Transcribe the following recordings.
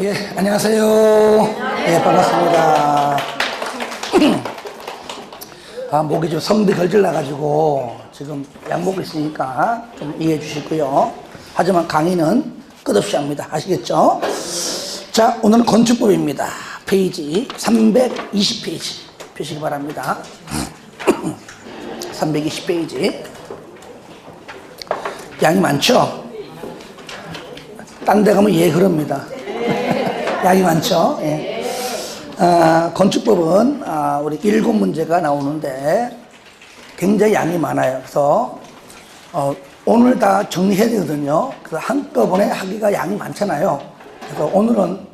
예, 안녕하세요. 예, 반갑습니다. 목이 좀 성대 결절 나가지고 지금 약 먹고 있으니까 좀 이해해 주시고요. 하지만 강의는 끝없이 합니다. 아시겠죠? 자, 오늘은 건축법입니다. 페이지 320페이지 펴시기 바랍니다. 320페이지. 양이 많죠? 딴 데 가면 예, 그럽니다. 양이 많죠? 예. 건축법은 우리 7문제가 나오는데 굉장히 양이 많아요. 그래서 오늘 다 정리해야 되거든요. 그래서 한꺼번에 하기가 양이 많잖아요. 그래서 오늘은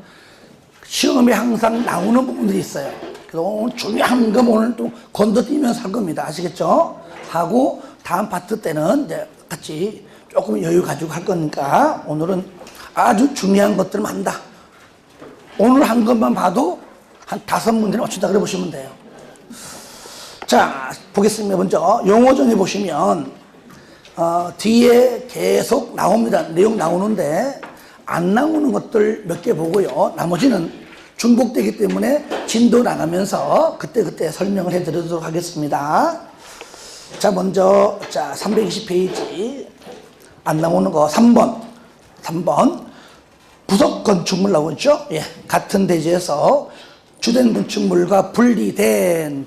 시험에 항상 나오는 부분들이 있어요. 그래서 오늘 중요한 거 오늘 또 건너뛰면서 할 겁니다. 아시겠죠? 하고 다음 파트 때는 이제 같이 조금 여유 가지고 할 거니까 오늘은 아주 중요한 것들만 한다. 오늘 한 것만 봐도 한 5문제는 맞춘다 그래 보시면 돼요. 자, 보겠습니다. 먼저 용어 정해 보시면 뒤에 계속 나옵니다. 내용 나오는데 안 나오는 것들 몇 개 보고요. 나머지는 중복되기 때문에 진도 나가면서 그때 설명을 해드리도록 하겠습니다. 자, 먼저 320페이지 안 나오는 거 3번 부속 건축물 나오죠? 예, 같은 대지에서 주된 건축물과 분리된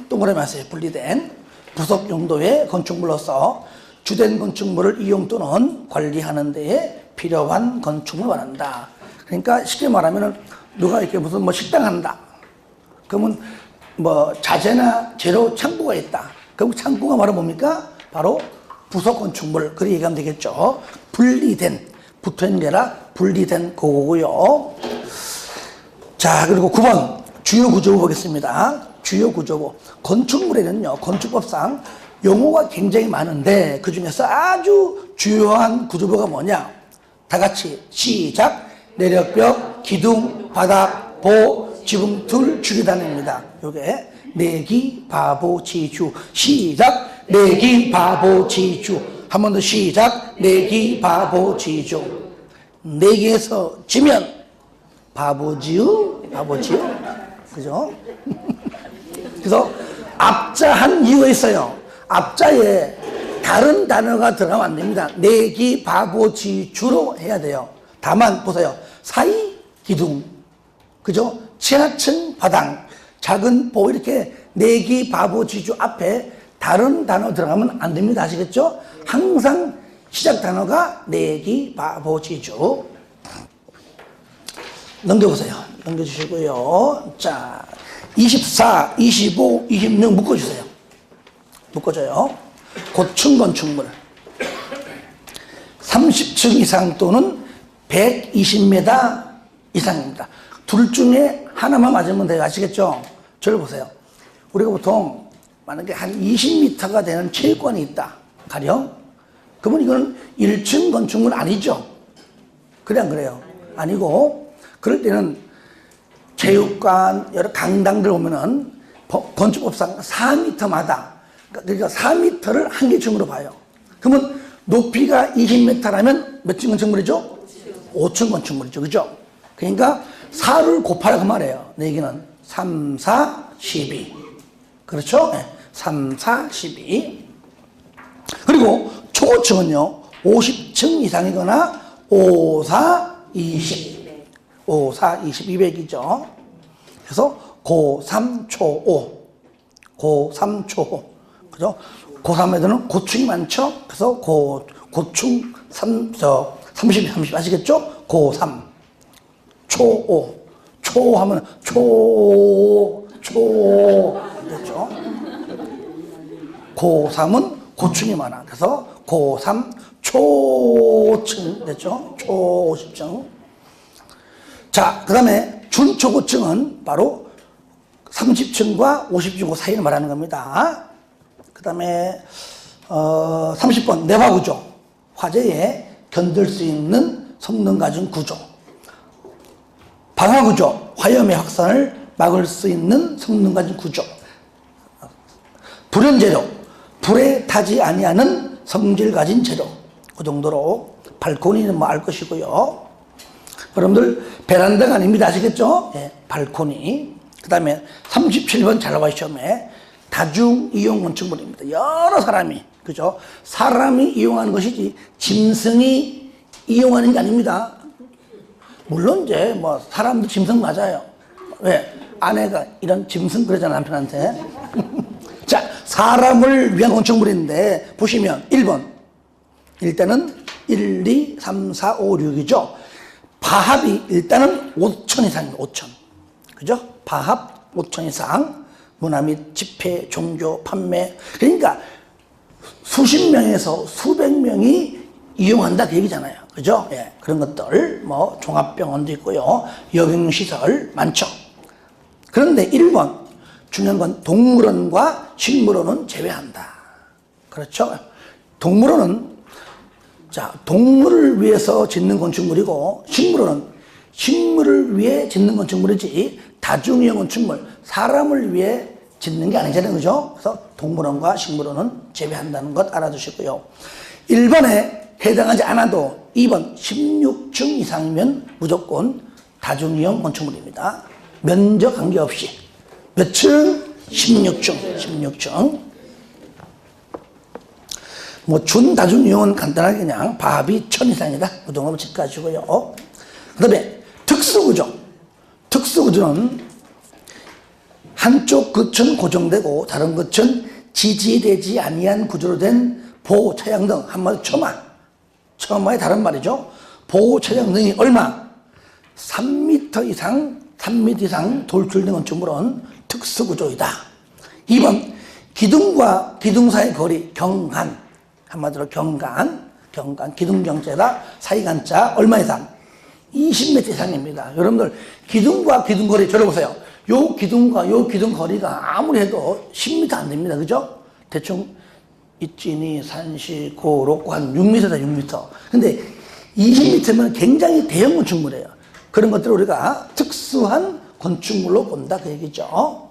동그라미 하세요. 분리된 부속 용도의 건축물로서 주된 건축물을 이용 또는 관리하는 데에 필요한 건축물을 말한다. 그러니까 쉽게 말하면 누가 이렇게 무슨 식당 한다. 그러면 자재나 재료 창고가 있다. 그럼 창고가 바로 뭡니까? 바로 부속 건축물. 그렇게 얘기하면 되겠죠. 분리된, 붙어있는 게 아니라 분리된 거고요. 자, 그리고 9번 주요 구조부 보겠습니다. 주요 구조부. 건축물에는요, 건축법상 용어가 굉장히 많은데 그 중에서 아주 주요한 구조부가 뭐냐? 다 같이 시작. 내력벽, 기둥, 바닥, 보, 지붕, 툴, 주기단입니다. 요게 내기, 바보, 지주. 시작. 내기, 바보, 지주. 한 번 더 시작. 내기, 바보, 지주. 내기에서 지면 바보지요? 그죠? 그래서 앞자한 이유가 있어요. 앞자에 다른 단어가 들어가면 안 됩니다. 내기, 바보, 지주로 해야 돼요. 다만 보세요. 사이 기둥, 그죠? 지하층 바닥, 작은 보 이렇게 내기, 바보, 지주 앞에 다른 단어 들어가면 안 됩니다. 아시겠죠? 항상 시작 단어가 내기, 바보, 지주. 넘겨보세요. 넘겨주시고요. 자, 24, 25, 26 묶어주세요. 묶어줘요. 고층 건축물 30층 이상 또는 120m 이상입니다. 둘 중에 하나만 맞으면 돼요. 아시겠죠? 저를 보세요. 우리가 보통 만약에 한 20m가 되는 체육관이 있다. 가령. 그러면 이건 1층 건축물 아니죠? 그래 안 그래요? 아니고 그럴 때는 체육관, 여러 강당들 오면은 건축법상 4m마다, 그러니까 4m를 한 개 층으로 봐요. 그러면 높이가 20m라면 몇 층 건축물이죠? 5층 건축물이죠. 그죠? 그러니까 4를 곱하라 그 말이에요. 내 얘기는 3, 4, 12. 그렇죠? 네. 3, 4, 12. 그리고 초고층은요, 50층 이상이거나 5, 4, 20. 5, 4, 20, 200이죠. 그래서 고3, 초5. 고3, 초5. 그죠? 고3 애들은 고층이 많죠? 그래서 고층 30 아시겠죠? 고3. 초5. 초 하면 초. 됐죠? 고3은 고층이 많아. 그래서 고3, 초층. 됐죠? 초 50층. 자, 그 다음에 준초고층은 바로 30층과 50층 그 사이를 말하는 겁니다. 그 다음에 30번 내화구조. 화재에 견딜 수 있는 성능 가진 구조. 방화구조. 화염의 확산을 막을 수 있는 성능 가진 구조. 불연재료. 불에 타지 아니하는 성질 가진 재료. 그 정도로 발코니는 뭐 알 것이고요. 여러분들 베란다가 아닙니다. 아시겠죠? 예, 발코니. 그 다음에 37번 잘 나와 시험에 다중이용 건축물입니다. 여러 사람이, 그죠? 사람이 이용하는 것이지 짐승이 이용하는 게 아닙니다. 물론 이제 뭐 사람도 짐승 맞아요. 왜? 아내가 이런 짐승 그러잖아, 남편한테. 자, 사람을 위한 건축물인데 보시면 1번. 일단은 1, 2, 3, 4, 5, 6이죠. 바합이 일단은 5천 이상입니다. 5천. 그죠? 바합 5천 이상. 문화 및 집회, 종교, 판매. 그러니까 수십 명에서 수백 명이 이용한다 그 얘기잖아요. 그죠? 예, 그런 것들, 뭐, 종합병원도 있고요. 여객시설 많죠. 그런데 1번, 중요한 건 동물원과 식물원은 제외한다. 그렇죠? 동물원은, 자, 동물을 위해서 짓는 건축물이고, 식물원은 식물을 위해 짓는 건축물이지, 다중이용 건축물, 사람을 위해 짓는 게 아니잖아요. 그죠? 그래서 동물원과 식물원은 제외한다는 것 알아두시고요. 1번에 해당하지 않아도 2번 16층 이상이면 무조건 다중이용 건축물입니다. 면적 관계없이. 몇 층? 16층. 16층. 뭐 준다중이용은 간단하게 그냥 바합이 1000 이상이다. 그 정도로 체크하시고요. 그 다음에 특수구조. 특수구조는 한쪽 끝은 고정되고 다른 끝은 지지되지 아니한 구조로 된 보호 차양 등, 한마디로 처마의 다른 말이죠. 보호 차양 등이 얼마? 3m 이상 돌출된 건축물은 특수구조이다. 2번 기둥과 기둥 사이 거리 경간, 한마디로 경간 기둥경자에다 사이간자 얼마 이상? 20m 이상입니다. 여러분들 기둥과 기둥 거리 들어보세요. 요 기둥과 요 기둥 거리가 아무리 해도 10m 안 됩니다. 그죠? 대충 이진이 산시 고로고 한 6m다 6m. 근데 20m면 굉장히 대형 건축물이에요. 그런 것들을 우리가 특수한 건축물로 본다 그 얘기죠.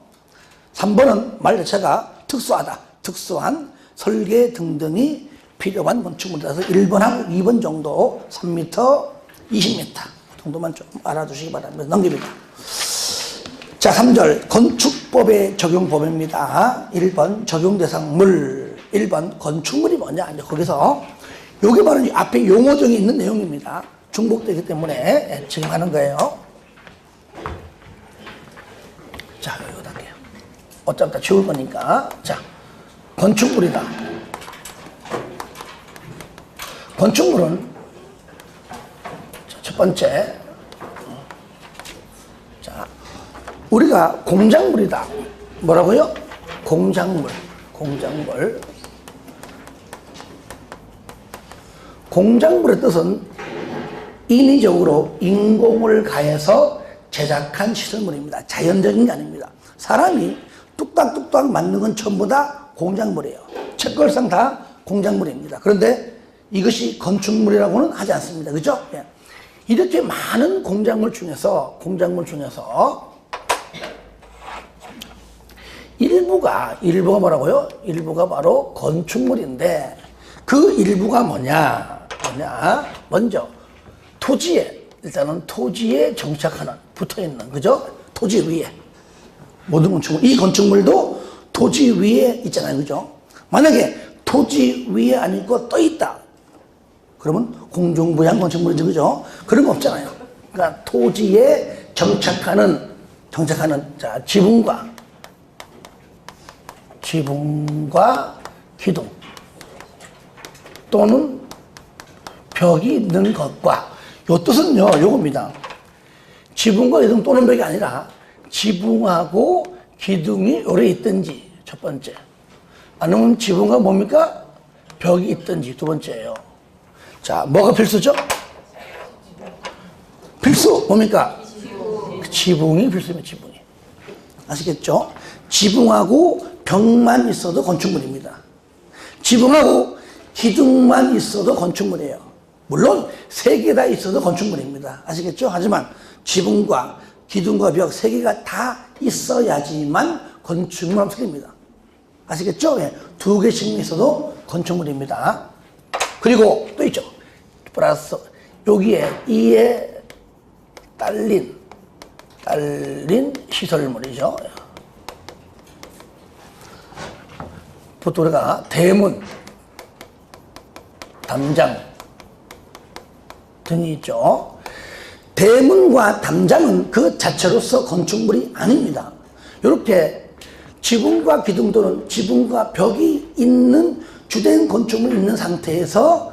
3번은 말 자체가 특수하다. 특수한 설계 등등이 필요한 건축물이라서 1번하고 2번 정도 3m, 20m 정도만 좀 알아두시기 바랍니다. 넘깁니다. 자, 3절 건축법의 적용 범위입니다. 1번 적용 대상물, 1번 건축물이 뭐냐. 이제 거기서 요게 바로 앞에 용어정이 있는 내용입니다. 중복되기 때문에 지금 하는 거예요. 자, 이거 할게요. 어차피 다 지울 거니까. 자, 건축물이다. 건축물은 첫 번째, 자, 우리가 공작물이다. 뭐라고요? 공작물. 공작물의 뜻은 인위적으로 인공을 가해서 제작한 시설물입니다. 자연적인 게 아닙니다. 사람이 뚝딱뚝딱 만든 건 전부 다 공작물이에요. 책걸상 다 공작물입니다. 그런데 이것이 건축물이라고는 하지 않습니다. 그죠? 예. 이렇게 많은 공작물 중에서 일부가 뭐라고요? 일부가 바로 건축물인데 그 일부가 뭐냐? 먼저 일단은 토지에 정착하는, 붙어있는, 그죠? 토지 위에. 모든 건축물, 이 건축물도 토지 위에 있잖아요. 그죠? 만약에 토지 위에 안 있고 떠 있다. 그러면 공중부양 건축물이죠. 그죠? 그런 거 없잖아요. 그러니까 토지에 정착하는, 자, 지붕과 기둥 또는 벽이 있는 것과, 요 뜻은요, 요겁니다. 지붕과 기둥 또는 벽이 아니라 지붕하고 기둥이 오래 있든지, 첫 번째. 아니면 지붕과 뭡니까? 벽이 있든지, 두 번째예요. 자, 뭐가 필수죠? 필수, 뭡니까? 지붕이 필수입니다, 지붕이. 아시겠죠? 지붕하고 벽만 있어도 건축물입니다. 지붕하고 기둥만 있어도 건축물이에요. 물론 세 개 다 있어도 건축물입니다. 아시겠죠? 하지만 지붕과 기둥과 벽 세 개가 다 있어야지만 건축물 소리입니다. 아시겠죠? 예. 두 개씩 있어도 건축물입니다. 그리고 또 있죠. 플러스 여기에 이에 딸린 시설물이죠. 보통 우리가 대문, 담장 등이 있죠. 대문과 담장은 그 자체로서 건축물이 아닙니다. 이렇게 지붕과 기둥 또는 지붕과 벽이 있는 주된 건축물이 있는 상태에서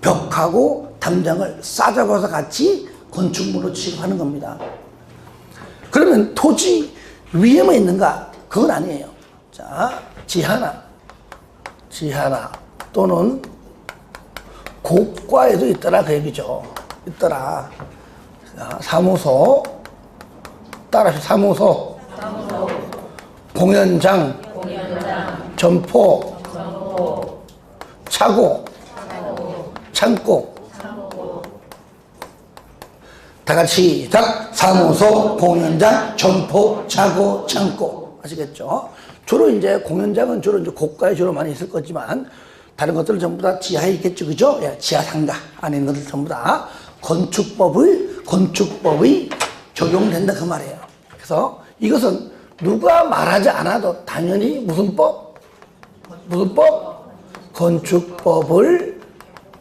벽하고 담장을 싸잡아서 같이 건축물로 취급하는 겁니다. 그러면 토지 위에만 있는가? 그건 아니에요. 자, 지하나 또는 고가에도 있더라 그 얘기죠. 있더라. 자, 사무소, 따라서 사무소, 공연장, 점포, 차고, 창고. 다 같이 시작. 사무소, 공연장, 점포, 차고, 창고. 아시겠죠? 주로 이제 공연장은 주로 이제 고가에 주로 많이 있을 거지만 다른 것들은 전부 다 지하에 있겠죠, 그죠? 예, 지하 상가 안에 있는 것들 전부 다 건축법이 적용된다 그 말이에요. 그래서 이것은 누가 말하지 않아도 당연히 무슨 법? 건축법을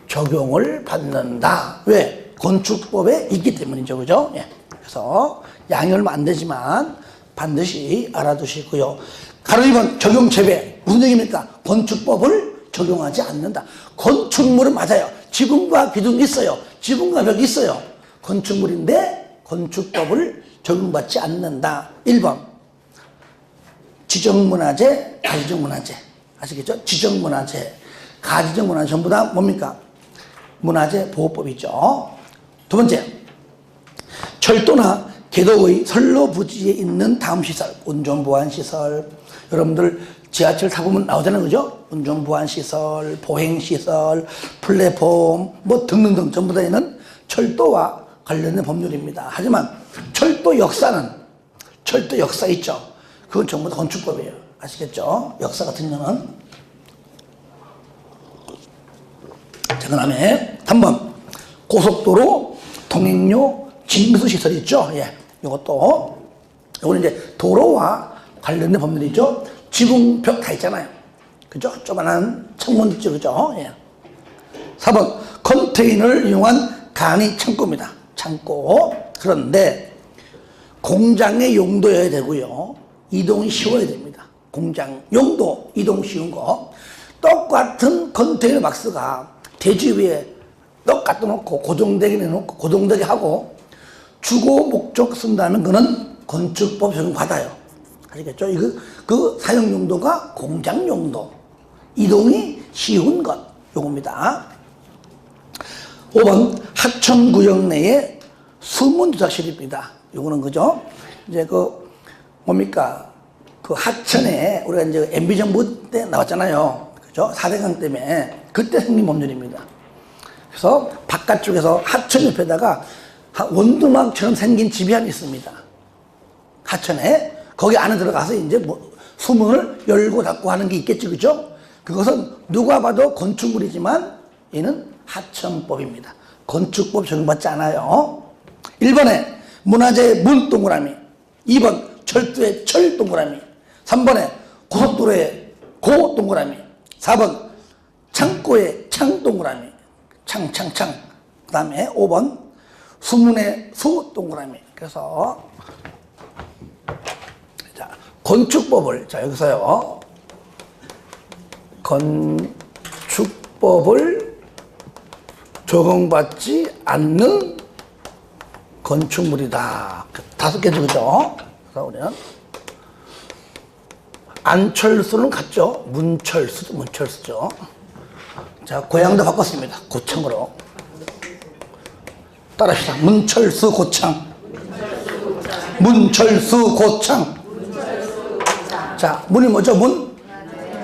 적용을 받는다. 왜? 건축법에 있기 때문이죠, 그죠? 예. 그래서 양이 얼마 안 되지만 반드시 알아두시고요. 가로 2번 적용 제외. 무슨 얘기입니까? 건축법을 적용하지 않는다. 건축물은 맞아요. 지붕과 기둥이 있어요. 지붕과 벽이 있어요. 건축물인데 건축법을 적용받지 않는다. 1번 지정문화재, 가지정문화재. 아시겠죠? 지정문화재, 가지정문화재 전부 다 뭡니까? 문화재 보호법이죠. 두 번째, 철도나 궤도의 선로 부지에 있는 다음 시설, 운전보안시설. 여러분들 지하철 타보면 나오잖아요, 그죠? 운전보안시설, 보행시설, 플랫폼, 뭐 등등등 전부 다 있는 철도와 관련된 법률입니다. 하지만 철도 역사 있죠? 그건 전부 다 건축법이에요. 아시겠죠? 역사 같은 경우는. 자, 그 다음에 3번 고속도로 통행료 징수 시설이 있죠. 예, 이거는 이제 도로와 관련된 법률이죠. 지붕 벽 다 있잖아요. 그죠? 조그만한 창문 있죠, 그죠? 예. 4번 컨테이너를 이용한 간이 창고입니다. 창고. 그런데 공장의 용도여야 되고요. 이동이 쉬워야 됩니다. 공장 용도 이동 쉬운 거. 똑같은 컨테이너 박스가 대지 위에 떡 갖다 놓고 고정되게 내놓고 고정되게 하고 주거 목적 쓴다면 그는 건축법 적용 받아요. 아시겠죠? 그 사용 용도가 공장 용도, 이동이 쉬운 것 요겁니다. 5번 하천구역 내에 수문조작실입니다. 요거는 그죠? 이제 뭡니까? 그 하천에 우리가 이제 MB 정부 때 나왔잖아요. 그죠? 4대강 때문에 그때 생긴 법률입니다. 그래서 바깥쪽에서 하천 옆에다가 원두막처럼 생긴 집이 하나 있습니다. 하천에 거기 안에 들어가서 이제 뭐 수문을 열고 닫고 하는 게 있겠죠, 그죠? 그것은 누가 봐도 건축물이지만 얘는 하천법입니다. 건축법 적용받지 않아요. 1번에 문화재 문 동그라미, 2번 철도의 철 동그라미, 3번에 고속도로의 고 동그라미, 4번 창고의 창 동그라미, 창. 그 다음에 5번 수문의 수 동그라미. 그래서 자, 건축법을, 자, 여기서요. 건축법을 적용받지 않는 건축물이다. 5개죠, 그죠? 그래서 우리는 안철수는 같죠? 문철수죠. 자, 고향도 바꿨습니다. 고창으로. 따라합시다. 문철수 고창. 자, 문이 뭐죠?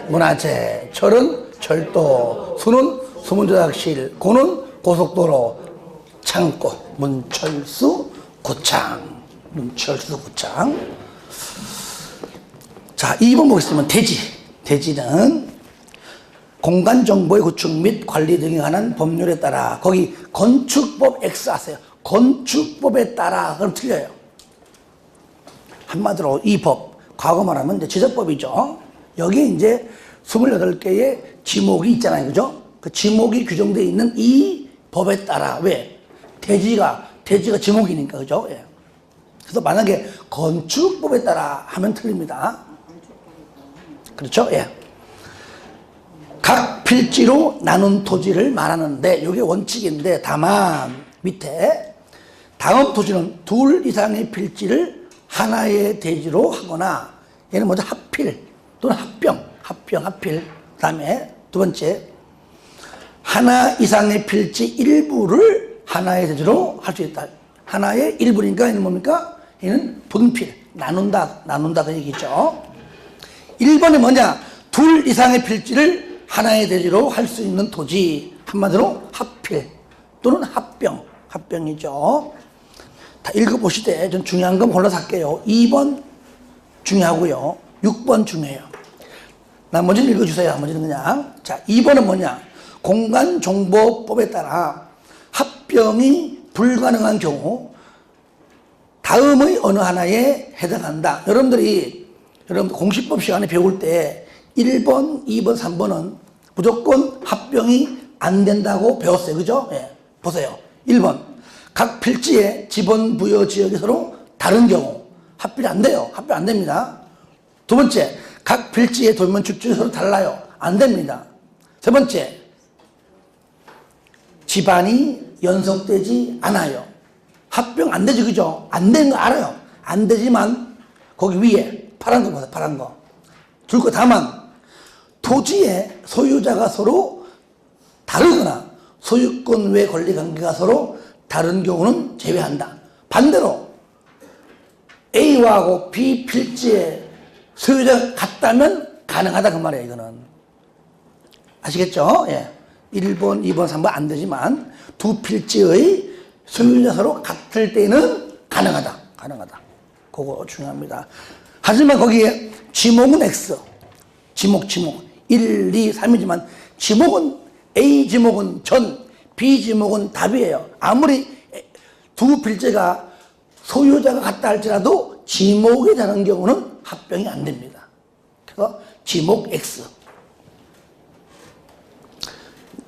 문화재. 철은 철도. 수는 수문조작실. 고는 고속도로. 창고. 문철수 고창. 자, 2번 보겠습니다. 대지는 공간정보의 구축 및 관리 등에 관한 법률에 따라 거기 건축법 X 하세요. 건축법에 따라 그럼 틀려요. 한마디로 이 법, 과거 말하면 이제 지적법이죠. 여기에 이제 28개의 지목이 있잖아요. 그죠? 그 지목이 규정되어 있는 이 법에 따라, 왜? 대지가 지목이니까, 그죠? 예. 그래서 만약에 건축법에 따라 하면 틀립니다. 그렇죠? 예. 각 필지로 나눈 토지를 말하는데, 이게 원칙인데, 다만, 밑에, 다음 토지는 둘 이상의 필지를 하나의 대지로 하거나, 얘는 먼저 합필 또는 합필. 그 다음에 두 번째, 하나 이상의 필지 일부를 하나의 대지로 할 수 있다. 하나의 일부니까 얘는 뭡니까? 얘는 분필, 나눈다 그 얘기죠. 1번이 뭐냐? 둘 이상의 필지를 하나의 대지로 할 수 있는 토지, 한마디로 합필 또는 합병이죠. 다 읽어보시되 좀 중요한 건 골라서 할게요. 2번 중요하고요. 6번 중요해요. 나머지는 읽어주세요. 나머지는 그냥. 자, 2번은 뭐냐? 공간정보법에 따라 합병이 불가능한 경우 다음의 어느 하나에 해당한다. 여러분들 공시법 시간에 배울 때 1번, 2번, 3번은 무조건 합병이 안 된다고 배웠어요. 그죠? 예. 보세요. 1번. 각 필지의 지번 부여 지역이 서로 다른 경우 합병이 안 돼요. 합병 안 됩니다. 두 번째, 각 필지의 도면 축적이 서로 달라요. 안 됩니다. 세 번째, 집안이 연속되지 않아요. 합병 안 되지, 그죠? 안 되는 거 알아요. 안 되지만 거기 위에 파란 거 보세요. 파란 거. 줄 거 다만 토지의 소유자가 서로 다르거나 소유권 외 권리관계가 서로 다른 경우는 제외한다. 반대로 A하고 B 필지의 소유자가 같다면 가능하다 그 말이에요. 이거는 아시겠죠? 예. 1번, 2번, 3번 안 되지만 두 필지의 소유자 서로 같을 때는 가능하다. 그거 중요합니다. 하지만 거기에 지목은 X, 지목 1, 2, 3이지만 지목은 A 지목은 전, B 지목은 답이에요. 아무리 두 필지가 소유자가 같다 할지라도 지목이 다른 경우는 합병이 안 됩니다. 그래서 지목 X.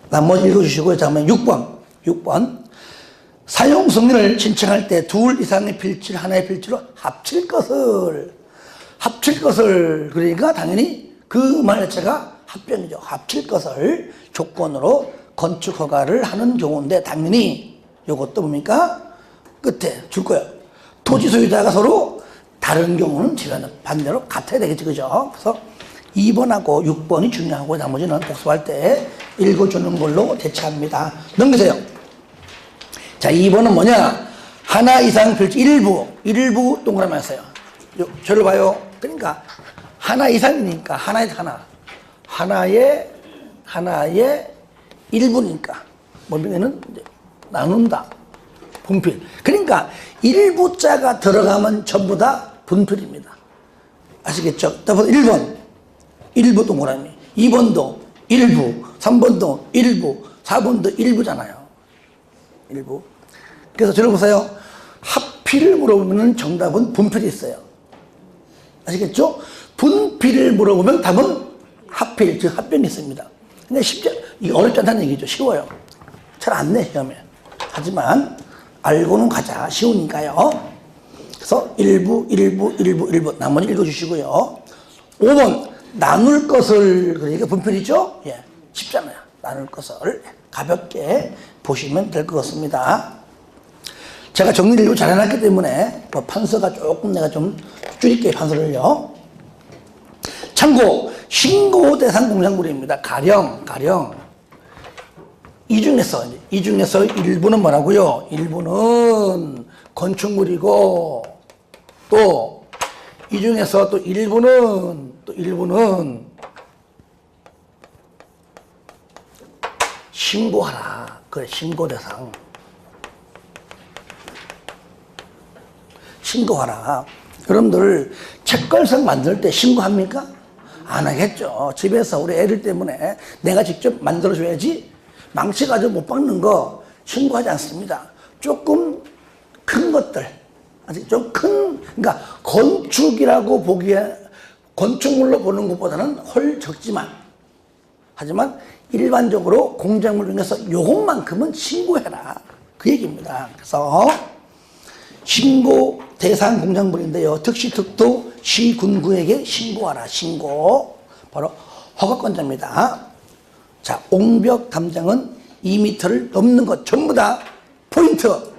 나머지 읽어주시고요. 잠깐만 6번. 사용 승인을 신청할 때 둘 이상의 필지를 하나의 필지로 합칠 것을 그러니까 당연히 그 말 자체가 합병이죠. 합칠 것을 조건으로 건축 허가를 하는 경우인데 당연히 이것도 뭡니까? 끝에 줄 거예요. 토지 소유자가 서로 다른 경우는 제외하는, 반대로 같아야 되겠지, 그죠? 그래서 2번하고 6번이 중요하고 나머지는 복습할 때 읽어주는 걸로 대체합니다. 넘기세요. 자, 2번은 뭐냐? 하나 이상 필지 일부 동그라미 하세요. 저를 봐요. 그러니까 하나 이상이니까 하나의 일부니까 뭐냐면은 나눈다. 분필. 그러니까 일부자가 들어가면 전부 다 분필입니다. 아시겠죠? 1번 일부 동그라미, 2번도 일부, 3번도 일부, 4번도 일부잖아요. 일부. 그래서 저를 보세요. 합필을 물어보면 정답은 분필이 있어요. 아시겠죠? 분필을 물어보면 답은 합필, 즉 합병이 있습니다. 근데 이게 어렵지 않다는 얘기죠. 쉬워요. 잘 안 내, 시험에. 하지만 알고는 가자. 쉬우니까요. 그래서 일부, 나머지 읽어주시고요. 5번, 나눌 것을, 그러니까 분필이죠? 예, 쉽잖아요. 나눌 것을 가볍게 보시면 될 것 같습니다. 제가 정리를 일부 잘 해놨기 때문에 뭐 판서가 조금 내가 좀 줄일게요. 판서를요. 참고, 신고 대상 공작물입니다. 가령. 이 중에서 일부는 뭐라고요? 일부는 건축물이고, 또, 이 중에서 또 일부는 신고하라. 그래, 신고 대상. 신고하라. 여러분들, 책걸상 만들 때 신고합니까? 안 하겠죠. 집에서 우리 애들 때문에 내가 직접 만들어줘야지 망치가지고 못 박는 거 신고하지 않습니다. 조금 큰 것들, 아직 좀 큰, 그러니까 건축이라고 보기에 건축물로 보는 것보다는 훨 적지만, 하지만 일반적으로 공작물 중에서 요것만큼은 신고해라, 그 얘기입니다. 그래서 신고 대상 공작물인데요, 특시 특도 시 군구에게 신고하라. 신고, 바로 허가권자입니다. 자, 옹벽 담장은 2m를 넘는 것, 전부 다 포인트,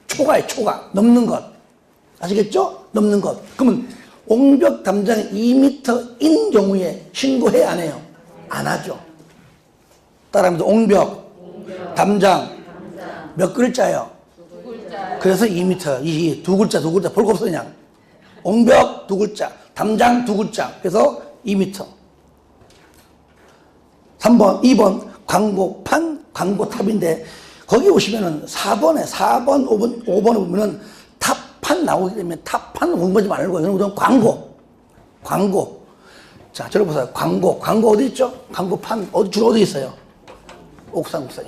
초과에 초과, 넘는 것. 아시겠죠? 넘는 것. 그러면 옹벽 담장이 2m인 경우에 신고해, 안 해요? 안 하죠. 따라하면서 옹벽, 담장, 몇 글자예요? 그래서 2m, 이 두 글자, 볼 거 없어, 그냥. 옹벽 두 글자, 담장 두 글자, 그래서 2m. 3번, 2번, 광고판, 광고탑인데, 거기 오시면은 4번, 5번에 보면은 탑판 나오기 때문에 탑판 공부하지 말고, 이런 광고. 자, 저를 보세요. 광고 어디 있죠? 광고판, 주로 어디 있어요? 옥상에.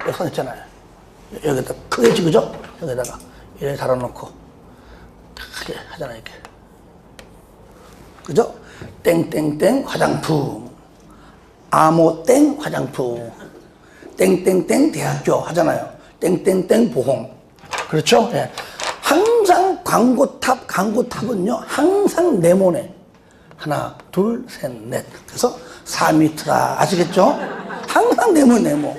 옥상 있잖아요. 여기다 크게 찍으죠? 여기다가 이렇게 달아놓고 크게 하잖아요, 이렇게. 그죠? 땡땡땡 화장품, 아모땡 화장품, 땡땡땡 대학교 하잖아요. 땡땡땡 보험. 그렇죠? 예. 항상 광고탑은요, 항상 네모네. 하나, 둘, 셋, 넷. 그래서 4m다. 아시겠죠? 항상 네모.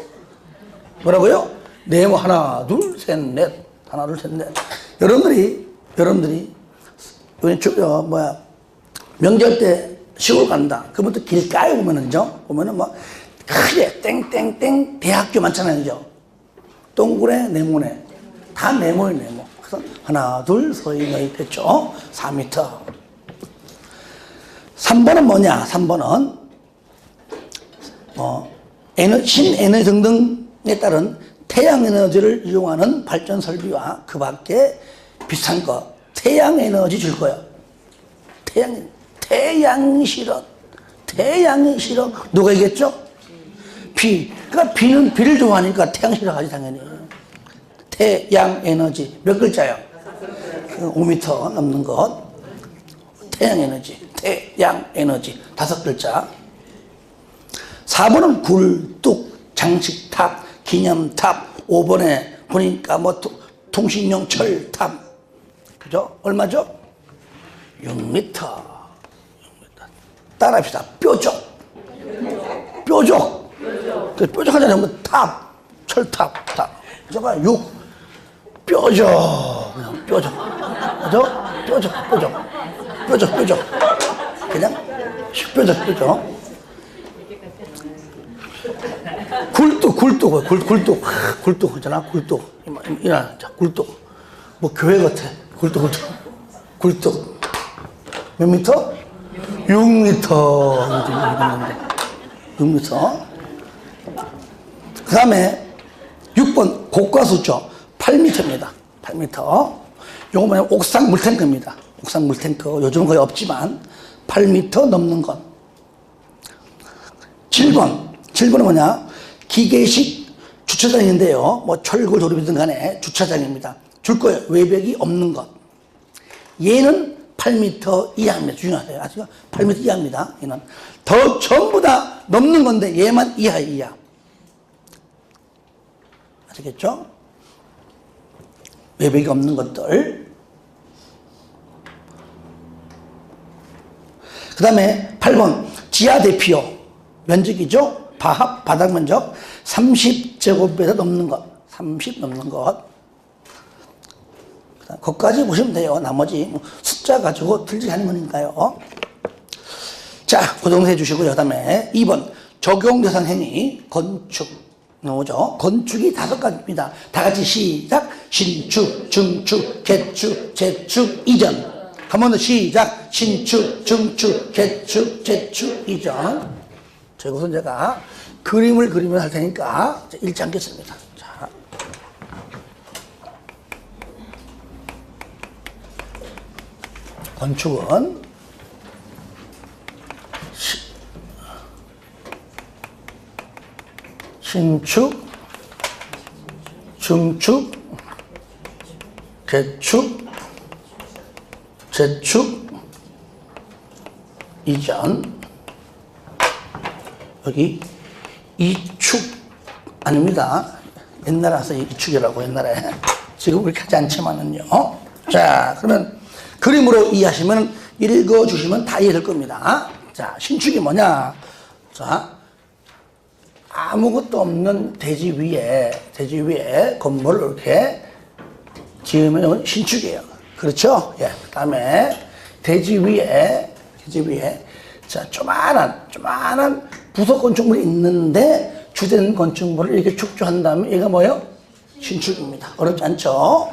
뭐라고요? 네모 하나, 둘, 셋, 넷. 하나, 둘, 셋, 넷. 여러분들이, 명절 때 시골 간다. 그러면 또 길가에 보면은 뭐, 크게 땡땡땡 대학교 많잖아요. 그죠? 동그래, 네모네. 다 네모에 네모. 그래서 하나, 둘, 서희, 너희 됐죠? 4m. 3번은 뭐냐? 3번은, 신에너지 등등에 따른 태양에너지를 이용하는 발전 설비와 그 밖에 비슷한 거. 태양에너지 줄 거예요. 태양이 싫어. 누가 얘기했죠? 그러니까 비를 좋아하니까 태양 싫어하지, 당연히. 태양에너지. 몇 글자요? 5m 넘는 것. 태양에너지. 5글자. 4번은 굴뚝, 장식탑, 기념탑. 5번에 보니까 통신용 철탑. 그죠? 얼마죠? 6m. 따라합시다. 뾰족. 뾰족하잖아요. 뭐 탑, 철탑, 탑. 저봐 6. 뾰족. 그죠? 뾰족. 그냥 뾰족. 굴뚝 있잖아. 굴뚝. 뭐 교회 같아. 굴뚝. 몇 미터? 6m. 6m. 그 다음에 6번 고가수죠. 8m입니다. 8m. 요거 뭐냐, 옥상 물탱크입니다. 옥상 물탱크. 요즘은 거의 없지만 8m 넘는 것. 7번은 뭐냐, 기계식 주차장인데요. 뭐 철골 조립이든 간에 주차장입니다. 줄 거예요. 외벽이 없는 것. 얘는 8m 이하입니다. 중요하세요. 아시죠? 8m 이하입니다. 얘는 더 전부 다 넘는 건데 얘만 이하. 아시겠죠? 외벽이 없는 것들. 그 다음에 8번 지하 대피요. 면적이죠? 바닥 면적 30제곱미터 넘는 것. 30 넘는 것. 거기까지 보시면 돼요. 나머지 숫자 가지고 틀리지 않는 거니까요. 자, 고정해 주시고요. 그 다음에 2번 적용대상 행위 건축 나오죠. 건축이 5가지입니다. 다 같이 시작. 신축, 증축, 개축, 재축, 이전. 한 번 더 시작. 신축, 증축, 개축, 재축, 이전. 자, 이것은 제가 그림을 그리면 할 테니까 읽지 않겠습니다. 자. 건축은 신축, 증축, 개축, 재축, 이전, 여기 이축 아닙니다. 옛날에 와서 이축이라고 옛날에. 지금 그렇게 하지 않지만은요. 자, 그러면 그림으로 이해하시면 읽어주시면 다 이해될 겁니다. 자, 신축이 뭐냐? 자, 아무것도 없는 대지 위에 건물을 이렇게 지으면 신축이에요. 그렇죠? 예. 그 다음에 대지 위에, 자, 조만한 부속 건축물이 있는데 주된 건축물을 이렇게 축조한다면 얘가 뭐예요? 신축입니다. 어렵지 않죠?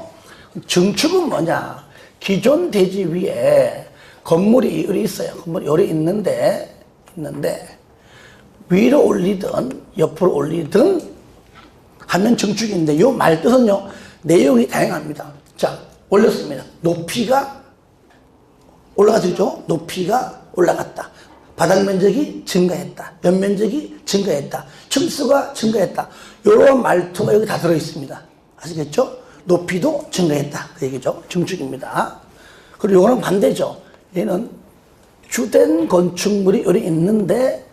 증축은 뭐냐? 기존 대지 위에 건물이 요리 있어요. 건물이 요리 있는데 위로 올리든 옆으로 올리든 하면 증축인데 이 말 뜻은요 내용이 다양합니다. 자, 올렸습니다. 높이가 올라가죠. 높이가 올라갔다. 바닥 면적이 증가했다. 연면적이 증가했다. 층수가 증가했다. 이런 말투가 여기 다 들어있습니다. 아시겠죠? 높이도 증가했다. 그 얘기죠. 증축입니다. 그리고 이거는 반대죠. 얘는 주된 건축물이 여기 있는데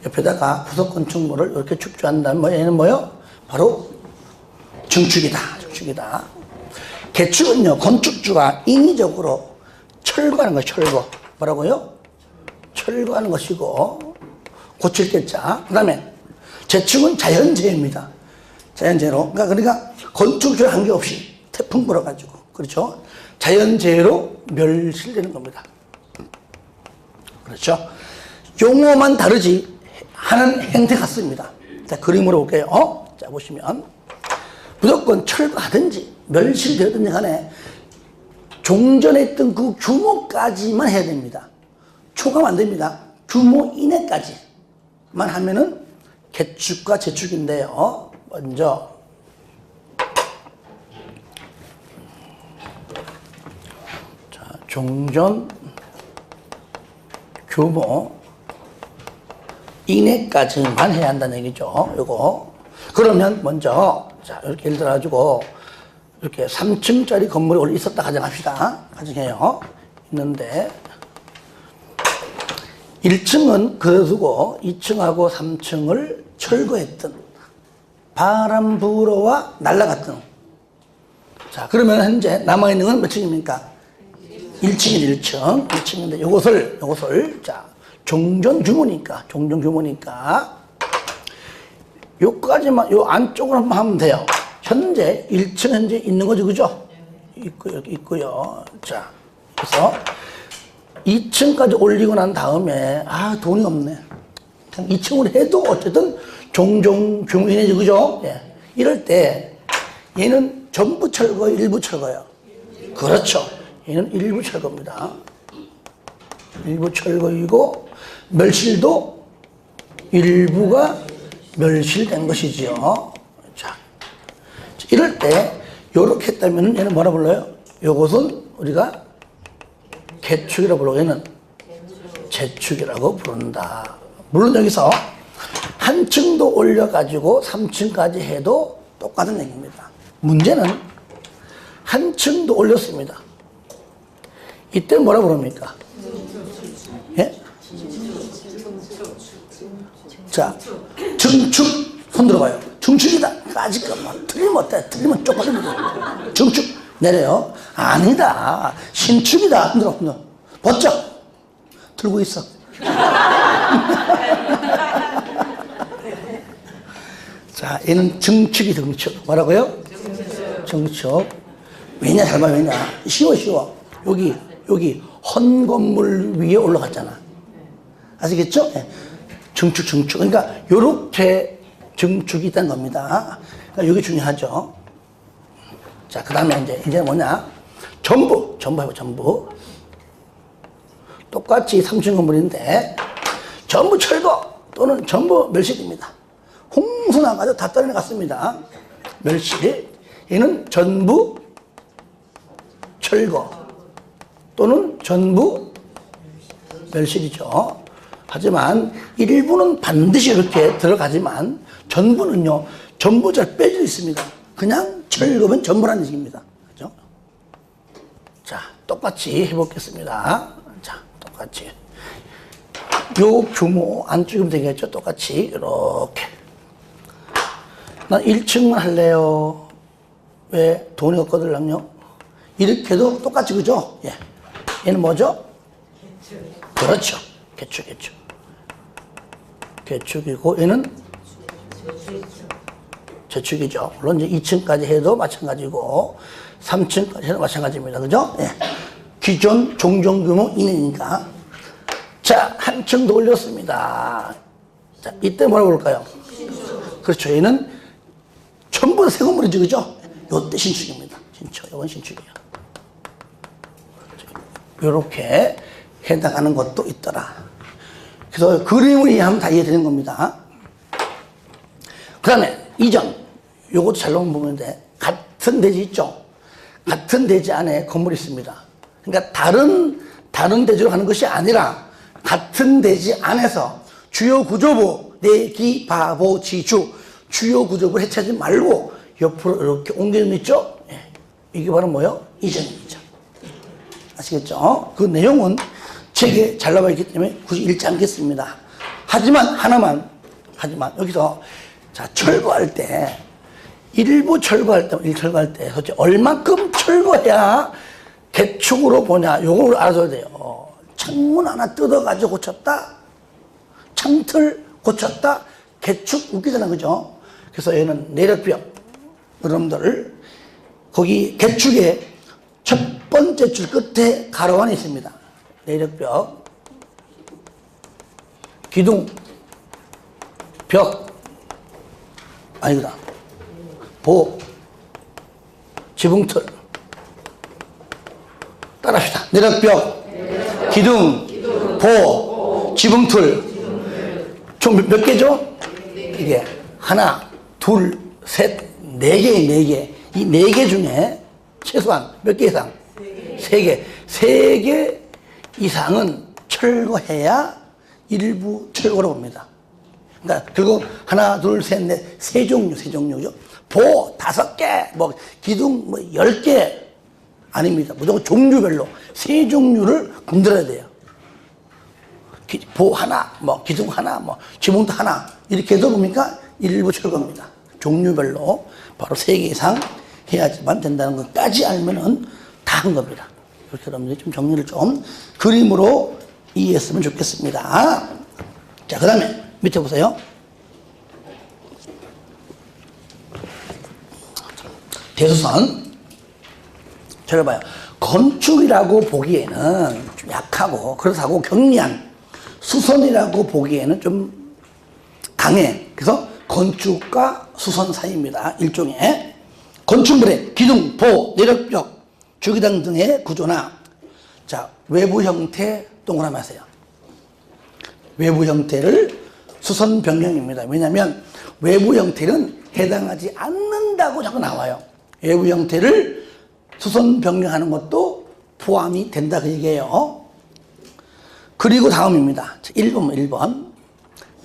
옆에다가 부속 건축물을 이렇게 축조한다면 얘는 뭐요? 바로 증축이다. 개축은요, 건축주가 인위적으로 철거하는 거예요. 철거. 뭐라고요? 철거하는 것이고 고칠 때자. 그 다음에 재축은 자연재해입니다. 자연재해로. 그러니까 건축주랑 관계없이 태풍 불어가지고, 그렇죠? 자연재해로 멸실되는 겁니다. 그렇죠? 용어만 다르지 하는 행태 같습니다. 자, 그림으로 볼게요. 자, 보시면 무조건 철거하든지 멸실되든지 간에 종전했던 그 규모까지만 해야 됩니다. 초과하면 안 됩니다. 규모 이내까지만 하면은 개축과 재축인데요. 먼저 자, 종전 규모 이내까지만 해야 한다는 얘기죠. 요거. 그러면 먼저 자, 이렇게 예를 들어 가지고 이렇게 3층짜리 건물이 원래 있었다 가정합시다. 가정해요. 있는데 1층은 그래두고 2층하고 3층을 철거했던 바람 불어와 날아갔던. 자, 그러면 현재 남아있는 건 몇 층입니까? 1층인데 요것을 자, 종전 규모니까 요까지만 요 안쪽으로 한번 하면 돼요. 현재 1층 현재 있는 거죠, 그죠? 있고요. 자, 그래서 2층까지 올리고 난 다음에 돈이 없네. 그냥 2층으로 해도 어쨌든 종종 규모이네죠, 그죠? 예. 이럴 때 얘는 전부 철거, 일부 철거예요. 그렇죠. 얘는 일부 철거입니다. 일부 철거이고 멸실도 일부가 멸실된 것이지요. 자, 이럴 때 요렇게 했다면 얘는 뭐라 불러요? 요것은 우리가 개축이라고 부르고 얘는 재축이라고 부른다. 물론 여기서 한 층도 올려가지고 3층까지 해도 똑같은 얘기입니다. 문제는 한 층도 올렸습니다. 이때 뭐라 부릅니까? 예? 자, 증축 손 들어봐요. 증축이다. 아직까지 틀리면 어때? 틀리면 쪽팔립니다. 증축 내려요. 아니다. 신축이다. 흔들어. 벗죠. 들고 있어. 자, 얘는 증축이 증축. 뭐라고요? 증축. 왜냐, 잘 봐, 왜냐. 쉬워. 여기 헌 건물 위에 올라갔잖아. 아시겠죠? 네. 증축. 그러니까 요렇게 증축이 있다는 겁니다. 그러니까 이게 중요하죠. 자, 그 다음에 이제 뭐냐. 전부 해봐, 전부. 똑같이 3층 건물인데, 전부 철거 또는 전부 멸실입니다. 홍수 나가지고 다 떨어내갔습니다. 멸실. 얘는 전부 철거 또는 전부 멸실이죠. 하지만 일부는 반드시 이렇게 들어가지만 전부는요, 전부 잘 빼져 있습니다. 그냥 철거면 전부라는 얘기입니다. 그죠? 자, 똑같이 해보겠습니다. 자, 똑같이. 요 규모 안 찍으면 되겠죠? 똑같이, 이렇게. 난 1층만 할래요. 왜? 돈이 없거든요. 이렇게 해도 똑같이, 그죠? 예. 얘는 뭐죠? 개축. 그렇죠. 개축. 개축이고, 얘는? 재축이죠. 물론 이제 2층까지 해도 마찬가지고, 3층까지 해도 마찬가지입니다. 그죠? 예. 기존 종전규모 이내니까. 자, 한 층 더 올렸습니다. 자, 이때 뭐라고 그럴까요? 그렇죠. 얘는 전부 다 새 건물이죠. 그죠? 요때 신축입니다. 신축. 이건 신축이에요. 요렇게 해당하는 것도 있더라. 그래서 그림을 이해하면 다 이해되는 겁니다. 그 다음에 이전. 요것도 잘 나온 부분인데, 같은 대지 있죠? 같은 대지 안에 건물이 있습니다. 그러니까 다른 대지로 가는 것이 아니라, 같은 대지 안에서 주요 구조부, 내기, 바보, 지주, 주요 구조부를 해체하지 말고 옆으로 이렇게 옮겨져 있죠? 예. 이게 바로 뭐예요? 이전입니다. 아시겠죠? 그 내용은 책에 잘 나와 있기 때문에 굳이 읽지 않겠습니다. 하지만 여기서 자, 철거할 때, 일부 철거할 때 솔직히 얼마큼 철거해야 개축으로 보냐, 요걸 알아줘야 돼요. 창문 하나 뜯어가지고 고쳤다? 창틀 고쳤다? 개축 웃기잖아, 그죠? 그래서 얘는 내력벽. 여러분들, 거기 개축의 첫 번째 줄 끝에 가로안이 있습니다. 내력벽, 기둥, 벽, 아니다. 보, 지붕틀. 따라합시다. 내력벽, 기둥, 보, 지붕틀. 총 몇 개죠? 이게 하나, 둘, 셋, 네 개. 이 네 개 중에 최소한 몇 개 이상? 세 개. 세 개 이상은 철거해야 일부 철거로 봅니다. 그러니까 결국 하나, 둘, 셋, 넷, 세 종류죠. 보 5개, 뭐 기둥 뭐 10개 아닙니다. 무조건 종류별로 세 종류를 건드려야 돼요. 보 하나, 뭐 기둥 하나, 뭐 지붕도 하나 이렇게 해도 뭡니까? 일부 철거입니다. 종류별로 바로 3개 이상 해야지만 된다는 것까지 알면은 다 한 겁니다. 이렇게 여러분들이 좀 정리를 좀 그림으로 이해했으면 좋겠습니다. 자, 그 다음에 밑에 보세요. 대수선. 저를 봐요. 건축이라고 보기에는 좀 약하고 그렇다고 경리한 수선이라고 보기에는 좀 강해. 그래서 건축과 수선 사이입니다. 일종의 건축물의 기둥, 보, 내력벽, 주기당 등의 구조나 자 외부 형태 동그라미 하세요. 외부 형태를 수선 변경입니다. 왜냐하면 외부 형태는 해당하지 않는다고 자꾸 나와요. 외부 형태를 수선 변경하는 것도 포함이 된다 그 얘기예요. 그리고 다음입니다. 1번.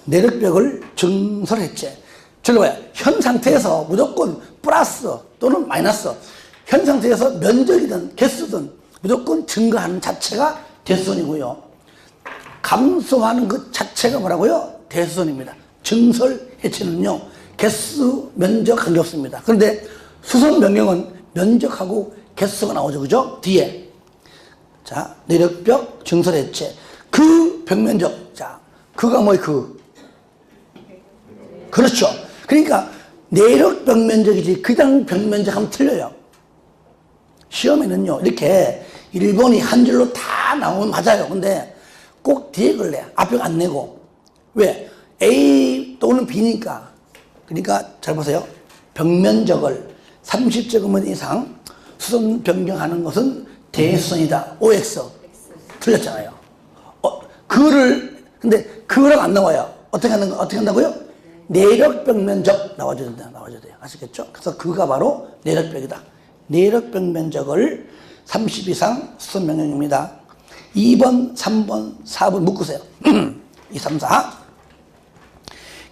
내력벽을 증설했지. 저기 봐요. 현 상태에서 무조건 플러스 또는 마이너스. 현 상태에서 면적이든 개수든 무조건 증가하는 자체가 대수선이고요. 감소하는 그 자체가 뭐라고요? 대수선입니다. 증설 해체는요. 개수, 면적 관계없습니다. 그런데 수선 변경은 면적하고 개수가 나오죠. 그죠? 뒤에. 자, 내력벽 증설 해체. 그 벽면적. 자, 그가 뭐예요? 그렇죠. 그러니까 내력 벽면적이지 그냥 벽면적 하면 틀려요. 시험에는요. 이렇게 1번이 한 줄로 다 나오면 맞아요. 근데 꼭 뒤에 걸래. 앞에 안 내고. 왜? A 또는 B니까. 그러니까 잘 보세요. 벽면적을 30제곱미터 이상 수선 변경하는 것은 대수선이다. OX. 틀렸잖아요. 근데 그거랑 안 나와요. 어떻게 한다고요? 내력벽 면적 나와줘야 돼요. 아시겠죠? 그래서 그가 바로 내력벽이다. 내력벽 면적을 30 이상 수선 변경입니다. 2번, 3번, 4번 묶으세요. 2, 3, 4.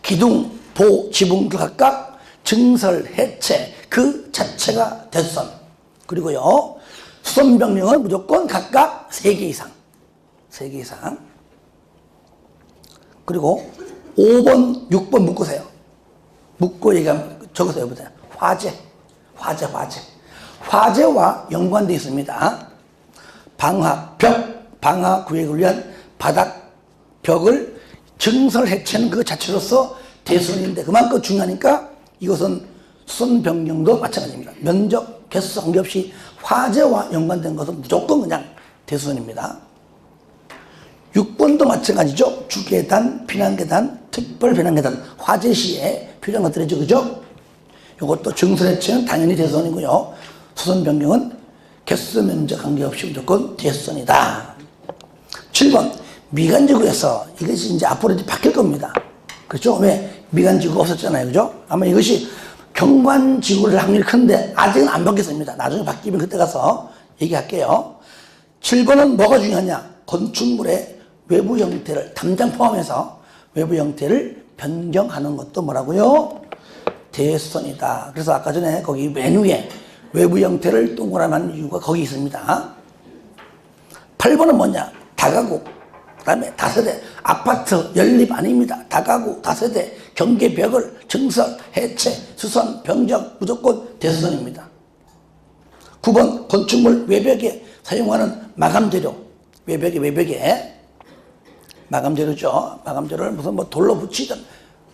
기둥, 보, 지붕 각각 증설, 해체 그 자체가 대수선. 그리고요 수선병명은 무조건 각각 3개 이상. 3개 이상. 그리고 5번, 6번 묶으세요. 묶고 얘기하면 적으세요. 보세요. 화재. 화재와 연관되어 있습니다. 방화, 벽, 방화 구획을 위한 바닥, 벽을 증설 해체는 그 자체로서 대수선인데 그만큼 중요하니까 이것은 수선 변경도 마찬가지입니다. 면적, 개수 관계없이 화재와 연관된 것은 무조건 그냥 대수선입니다. 6번도 마찬가지죠. 주계단, 피난계단, 특별 피난계단, 화재 시에 필요한 것들이죠. 그죠? 이것도 증설 해체는 당연히 대수선이고요. 수선 변경은 개수 면적 관계없이 무조건 대수선이다. 7번 미간지구에서 이것이 이제 앞으로 이제 바뀔 겁니다. 그렇죠? 왜? 미간지구가 없었잖아요. 그죠? 아마 이것이 경관지구를 확률이 큰데 아직은 안 바뀌었습니다. 나중에 바뀌면 그때 가서 얘기할게요. 7번은 뭐가 중요하냐? 건축물의 외부 형태를 담장 포함해서 외부 형태를 변경하는 것도 뭐라고요? 대수선이다. 그래서 아까 전에 거기 맨 위에 외부 형태를 동그라미 하는 이유가 거기 있습니다. 8번은 뭐냐? 다가구. 그 다음에 다세대. 아파트 연립 아닙니다. 다가구, 다세대, 경계벽을 증설, 해체, 수선, 병적 무조건 대수선입니다. 9번 건축물 외벽에 사용하는 마감재료. 외벽에 마감재료죠. 마감재료를 무슨 뭐 돌로 붙이든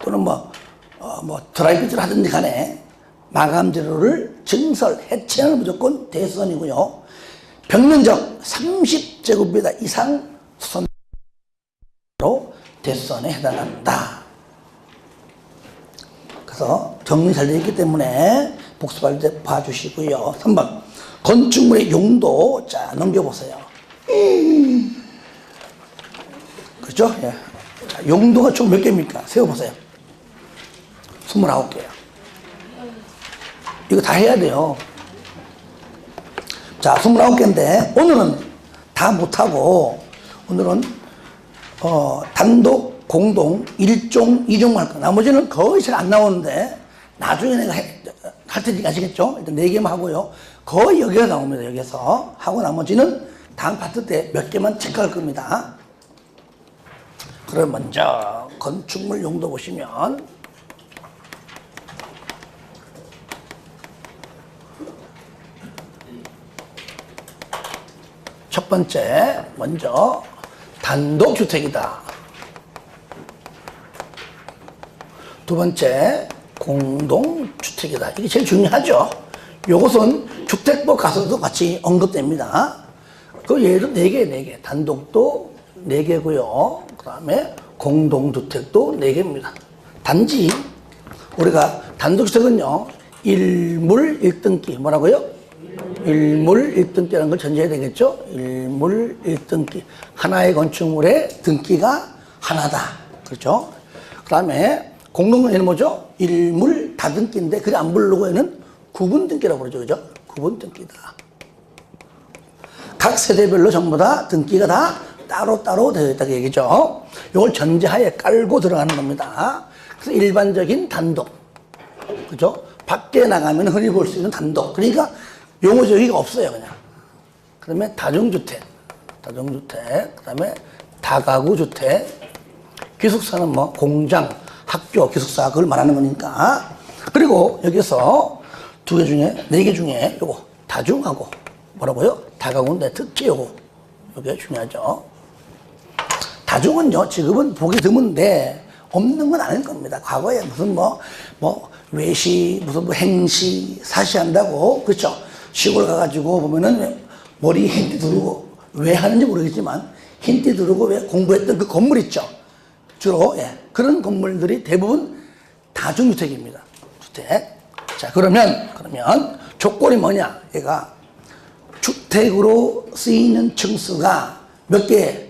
또는 드라이비즈를 하든지 간에 마감재료를 증설, 해체는 무조건 대수선이고요. 벽면적 30제곱미터 이상 수선으로 대수선에 해당한다. 그래서 정리 잘 되어 있기 때문에 복습할 때 봐주시고요. 3번 건축물의 용도. 자, 넘겨보세요. 그렇죠? 예. 자, 용도가 총 몇 개입니까? 세워보세요. 29개요. 이거 다 해야 돼요. 자, 29개인데 오늘은 다 못하고 오늘은 단독, 공동, 일종, 이종만 할 거야. 나머지는 거의 잘 안 나오는데 나중에 내가 할 테니까 아시겠죠? 일단 4개만 하고요. 거의 여기가 나옵니다. 여기서 하고 나머지는 다음 파트 때 몇 개만 체크할 겁니다. 그럼 먼저 건축물 용도 보시면 첫 번째 먼저 단독주택이다. 두 번째 공동주택이다. 이게 제일 중요하죠. 이것은 주택법 가서도 같이 언급됩니다. 그 예를 4개. 단독도 4개고요. 그 다음에 공동주택도 4개입니다. 단지 우리가 단독주택은요, 일물 1등기. 뭐라고요? 일물 1등기라는 걸 전제해야 되겠죠? 일물 1등기. 하나의 건축물의 등기가 하나다. 그렇죠? 그 다음에 공동은 뭐죠? 일물 다등기인데 그래 안 부르고 얘는 구분등기라고 그러죠. 그죠? 구분등기다. 각 세대별로 전부 다 등기가 다 따로따로 되어 있다고 얘기죠. 이걸 전제하에 깔고 들어가는 겁니다. 그래서 일반적인 단독. 그죠? 밖에 나가면 흔히 볼 수 있는 단독. 그러니까 용어 여기가 없어요, 그냥. 그 다음에 다중주택, 그 다음에 다가구주택, 기숙사는 뭐 공장, 학교, 기숙사 그걸 말하는 거니까. 그리고 여기서 2개 중에, 4개 중에 요거 다중하고 뭐라고요? 다가구인데 특히 요게 중요하죠. 다중은요, 지금은 보기 드문데 없는 건 아닐 겁니다. 과거에 무슨 외시, 무슨 행시, 사시 한다고, 그렇죠? 시골 가가지고 보면은 머리 흰띠 두르고, 왜 하는지 모르겠지만, 흰띠 두르고 왜 공부했던 그 건물 있죠? 주로, 예. 그런 건물들이 대부분 다중주택입니다. 주택. 자, 그러면 조건이 뭐냐? 얘가 주택으로 쓰이는 층수가 몇 개?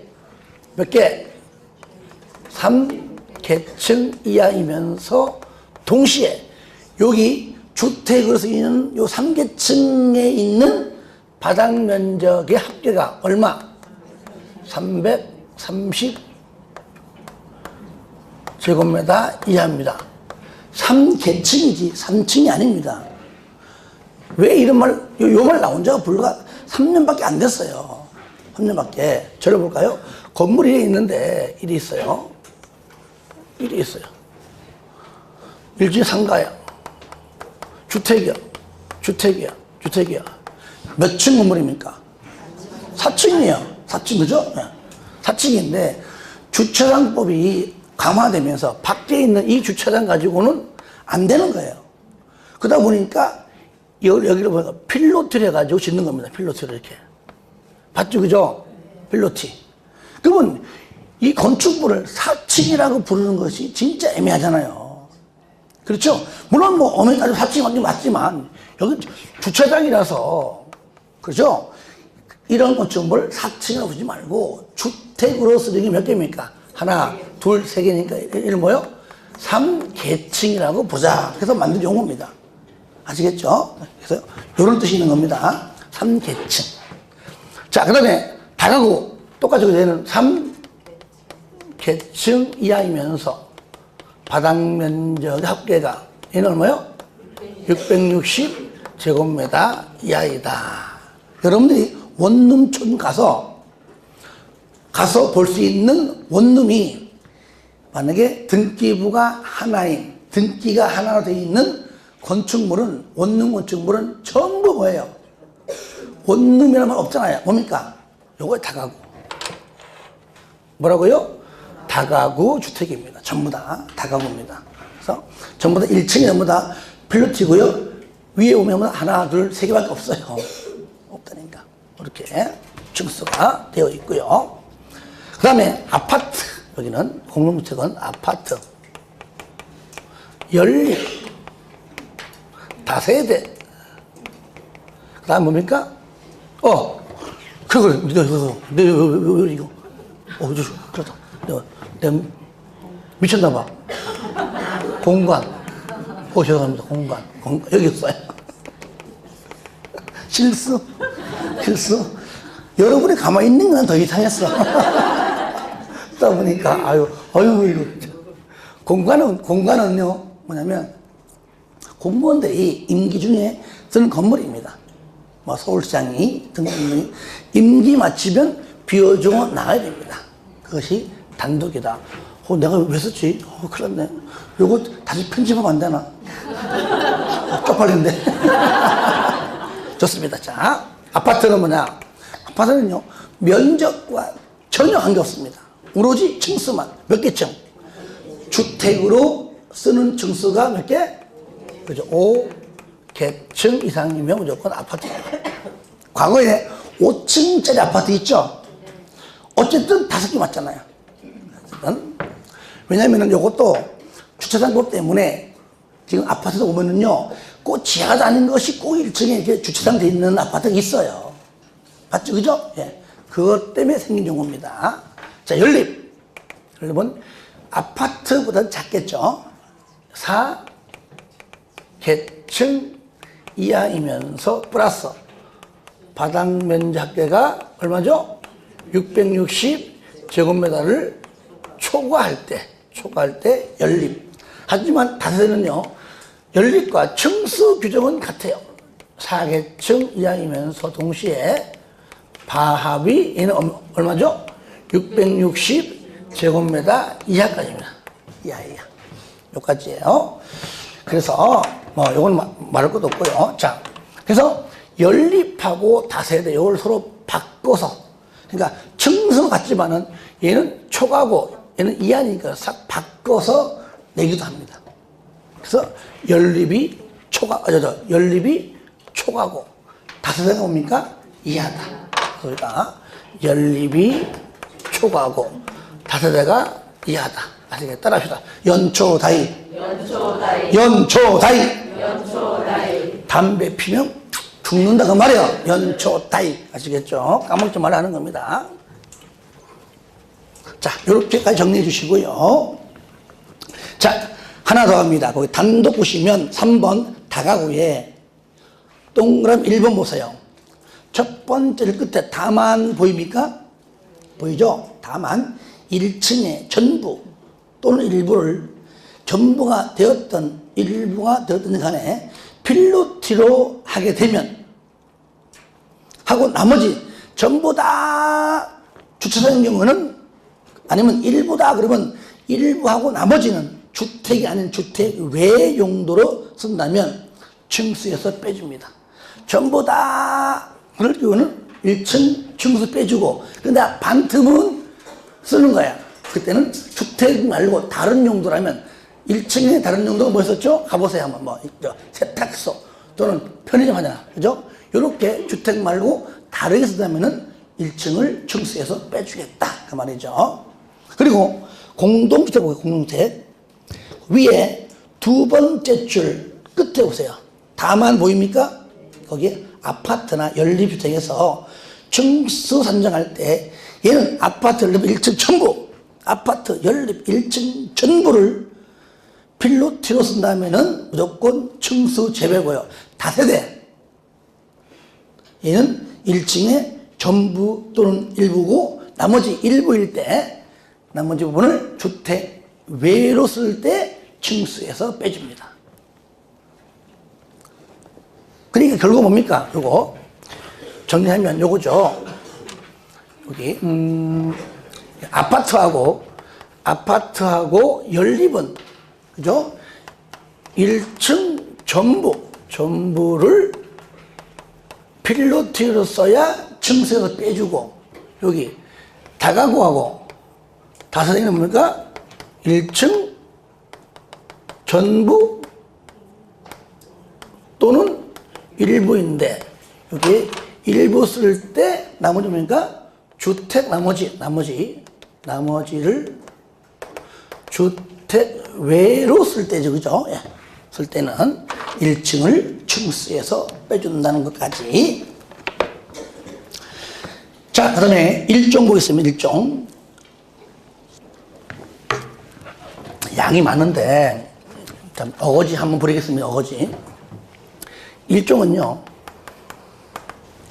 3계층 이하이면서 동시에 여기 주택으로 쓰이는 요 3계층에 있는 바닥 면적의 합계가 얼마? 330 제곱미터 이하입니다. 3계층이지 3층이 아닙니다. 왜 이런 말, 요 말 나온 지가 불과 3년밖에 안 됐어요. 3년밖에. 저를 볼까요? 건물이 이래 있는데, 이래 있어요. 이래 있어요. 일주일 상가야. 주택이야. 주택이야. 주택이야. 몇 층 건물입니까? 4층이에요. 4층, 그죠? 네. 4층인데, 주차장법이 강화되면서 밖에 있는 이 주차장 가지고는 안 되는 거예요. 그러다 보니까 여기를 보니까 필로티를 해가지고 짓는 겁니다. 필로티를 이렇게. 봤죠? 그죠? 필로티. 그러면 이 건축물을 4층이라고 부르는 것이 진짜 애매하잖아요. 그렇죠? 물론 뭐 어머니 따지면 4층이 맞지만 여기 주차장이라서, 그죠? 이런 건축물을 4층이라고 부르지 말고 주택으로 쓰는 게 몇 개입니까? 하나, 둘, 세 개니까 이를 뭐요? 3계층이라고 보자. 그래서 만든 용어입니다. 아시겠죠? 그래서 이런 뜻이 있는 겁니다. 3계층. 자, 그 다음에 다가구 똑같이 되는 3계층 이하이면서 바닥 면적 합계가 얘는 얼마요? 660제곱미터 이하이다. 여러분들이 원룸촌 가서 볼 수 있는 원룸이 만약에 등기부가 하나인, 등기가 하나로 되어 있는 건축물은, 원룸 건축물은 전부 뭐예요? 원룸이라는 말 없잖아요. 뭡니까? 요거 다가구. 뭐라고요? 다가구 주택입니다. 전부 다 다가구입니다. 그래서 전부 다 1층이 전부 다 필로티고요. 위에 오면 하나, 둘, 세 개밖에 없어요. 없다니까. 이렇게 층수가 되어 있고요. 그 다음에 아파트. 여기는 공동주택은 아파트. 연립. 다세대. 그 다음 뭡니까? 그래. 이거. 그렇다. 내가 미쳤나봐. 공간. 죄송합니다. 공간. 여기 있어요. 실수. 여러분이 가만히 있는 건 더 이상했어. 그러다 보니까, 이거. 공간은요, 뭐냐면, 공무원들이 임기 중에 쓰는 건물입니다. 뭐, 서울시장이 등등등이 임기 마치면 비워주고 나가야 됩니다. 그것이 단독이다. 내가 왜 썼지? 큰일 났네. 요거 다시 편집하면 안 되나? 쪽팔린데. 좋습니다. 자, 아파트는 뭐냐? 아파트는요, 면적과 전혀 관계없습니다. 오로지 층수만. 몇 개 층? 주택으로 쓰는 층수가 몇 개? 그죠? 5계층 이상이면 무조건 아파트입니다. 과거에 5층짜리 아파트 있죠? 어쨌든 5개 맞잖아요. 왜냐면은 요것도 주차장법 때문에 지금 아파트도 오면은요, 꼭 지하가 아닌 것이 꼭 1층에 이렇게 주차장 돼 있는 아파트가 있어요. 맞죠? 그죠? 예. 그것 때문에 생긴 용어입니다. 자, 연립은 아파트보다 작겠죠? 4계층 이하이면서 플러스 바닥 면적 합계가 얼마죠? 660제곱미터를 초과할 때 연립. 하지만 다세대는요, 연립과 층수 규정은 같아요. 4계층 이하이면서 동시에 바합이 얘는 얼마죠? 660제곱미터 이하까지입니다. 이하. 여기까지예요. 그래서 요건 말할 것도 없고요. 자, 그래서 연립하고 다세대 요걸 서로 바꿔서, 그러니까 층수는 같지만은 얘는 초과고 얘는 이하니까 싹 바꿔서 내기도 합니다. 그래서 연립이 초과고 다세대가 뭡니까? 이하다. 그러니까 연립이 초과고 다세대가 이하다. 아시겠다? 따라합시다. 연초다이. 담배 피면 죽는다 그 말이에요. 연초다이. 아시겠죠? 까먹지 말라 하는 겁니다. 자, 이렇게까지 정리해 주시고요. 자, 하나 더 합니다. 거기 단독 보시면 3번 다가구에 동그라미 1번 보세요. 첫 번째 끝에 다만 보입니까? 보이죠? 다만 1층에 전부 또는 일부를 전부가 되었던 일부가 되었던 간에 필로티로 하게 되면 하고 나머지 전부 다 주차장인 경우는 아니면 일부다 그러면 일부하고 나머지는 주택이 아닌 주택 외 용도로 쓴다면 층수에서 빼줍니다. 전부 다 그럴 경우는 1층 층수 빼주고 근데 반틈은 쓰는 거야. 그때는 주택 말고 다른 용도라면 1층에 다른 용도가 뭐였었죠? 가보세요 한번 뭐 세탁소 또는 편의점 하잖아. 그죠? 이렇게 주택 말고 다르게 쓰다면은 1층을 층수에서 빼주겠다 그 말이죠. 그리고 공동주택 보세요. 공동주택 위에 두 번째 줄 끝에 보세요. 다만 보입니까? 거기에 아파트나 연립주택에서 층수 산정할 때 얘는 아파트 연립 1층 전부 아파트 연립 1층 전부를 필로티로 쓴다면은 무조건 층수 제외고요. 다세대 얘는 1층에 전부 또는 일부고 나머지 일부일 때 나머지 부분을 주택 외로 쓸 때 층수에서 빼줍니다. 그러니까 결국 뭡니까? 요거 정리하면 요거죠. 여기 아파트하고 연립은 그죠? 1층 전부를 필로티로 써야 층수에서 빼주고 여기 다가구하고 다세대는 뭡니까? 1층 전부 또는 일부인데 여기 일부 쓸 때 나머지 뭡니까? 주택 나머지를 주택 외로 쓸 때죠. 그죠? 예. 쓸 때는 1층을 층수에서 빼준다는 것까지. 자, 그 다음에 1종 보겠습니다. 1종. 양이 많은데, 어거지 한번 부리겠습니다. 어거지. 1종은요,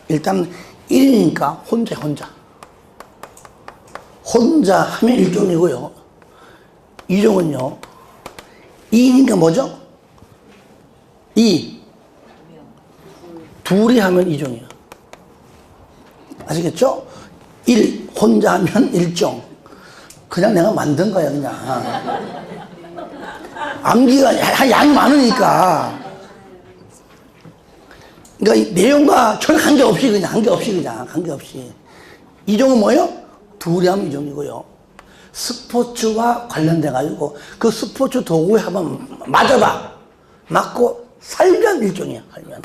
일단 1이니까 혼자 하면 1종이고요. 2종은요, 2니까 뭐죠? 2. 둘이 하면 2종이에요. 아시겠죠? 1, 혼자 하면 1종. 그냥 내가 만든 거야, 그냥. 암기가 양이 많으니까. 그러니까 내용과 전혀 관계없이 그냥. 2종은 뭐예요? 둘이 하면 2종이고요. 스포츠와 관련돼가지고 그 스포츠 도구에 한번 맞아봐. 맞고 살면 1종이야. 살면.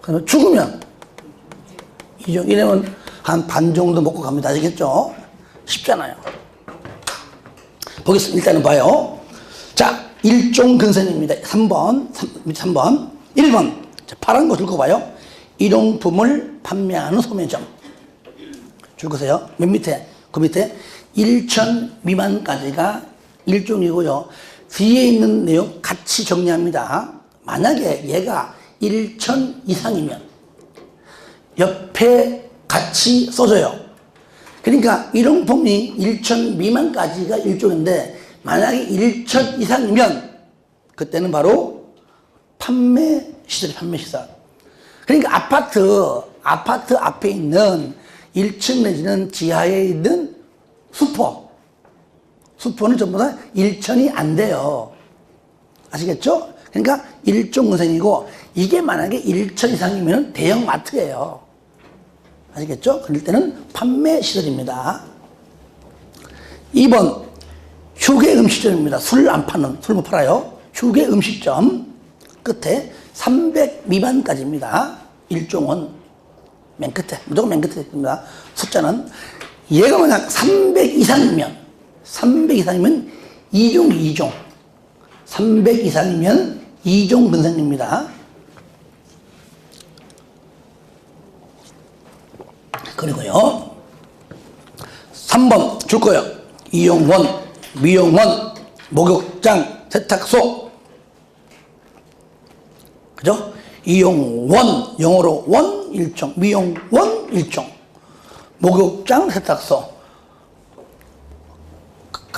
그러면 죽으면 2종. 이러면 한 반 정도 먹고 갑니다. 아시겠죠? 쉽잖아요. 보겠습니다. 일단은 봐요. 자, 1종 근선입니다. 3번. 1번. 자, 파란 거 읽어봐요. 일용품을 판매하는 소매점. 줄거세요. 맨 밑에, 그 밑에 1천 미만까지가 1종이고요. 뒤에 있는 내용 같이 정리합니다. 만약에 얘가 1천 이상이면 옆에 같이 써줘요. 그러니까 일용품이 1천 미만까지가 1종인데 만약에 1천 이상이면 그때는 바로 판매시설이 판매시설. 그러니까 아파트 앞에 있는 1층 내지는 지하에 있는 수포는 전부 다 1천이 안 돼요. 아시겠죠? 그러니까 1종 근선이고 이게 만약에 1천 이상이면 대형 마트예요. 아시겠죠? 그럴 때는 판매시설입니다. 2번 휴게 음식점입니다. 술 안 파는, 술 못 팔아요. 휴게 음식점 끝에 300 미만까지입니다. 1종은 맨 끝에, 무조건 맨 끝에 있습니다. 숫자는 얘가 만약 300 이상이면 2종. 300 이상이면 2종 근선입니다. 그리고요 3번 줄 거예요. 이용원, 미용원, 목욕장, 세탁소. 그죠? 이용원, 영어로 원 1종, 미용원 1종, 목욕장, 세탁소.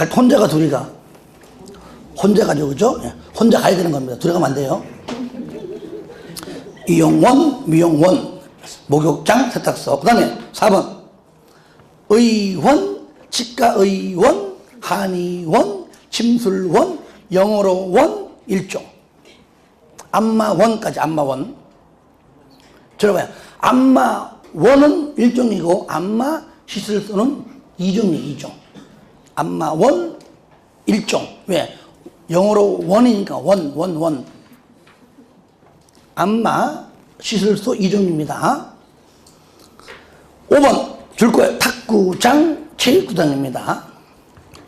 혼자가 둘이가. 혼자 가지고, 그죠? 예. 혼자 가야 되는 겁니다. 둘이 가면 안 돼요. 이용원, 미용원, 목욕장, 세탁소. 그 다음에 4번. 의원, 치과의원, 한의원, 침술원, 영어로 원, 일종. 안마원까지, 안마원. 들어봐요. 안마원은 일종이고, 안마시술소는 이종이에요, 이종. 안마원, 일종. 왜? 영어로 원이니까, 원. 안마시술소 이종입니다. 5번 줄 거예요. 탁구장, 체육구장입니다.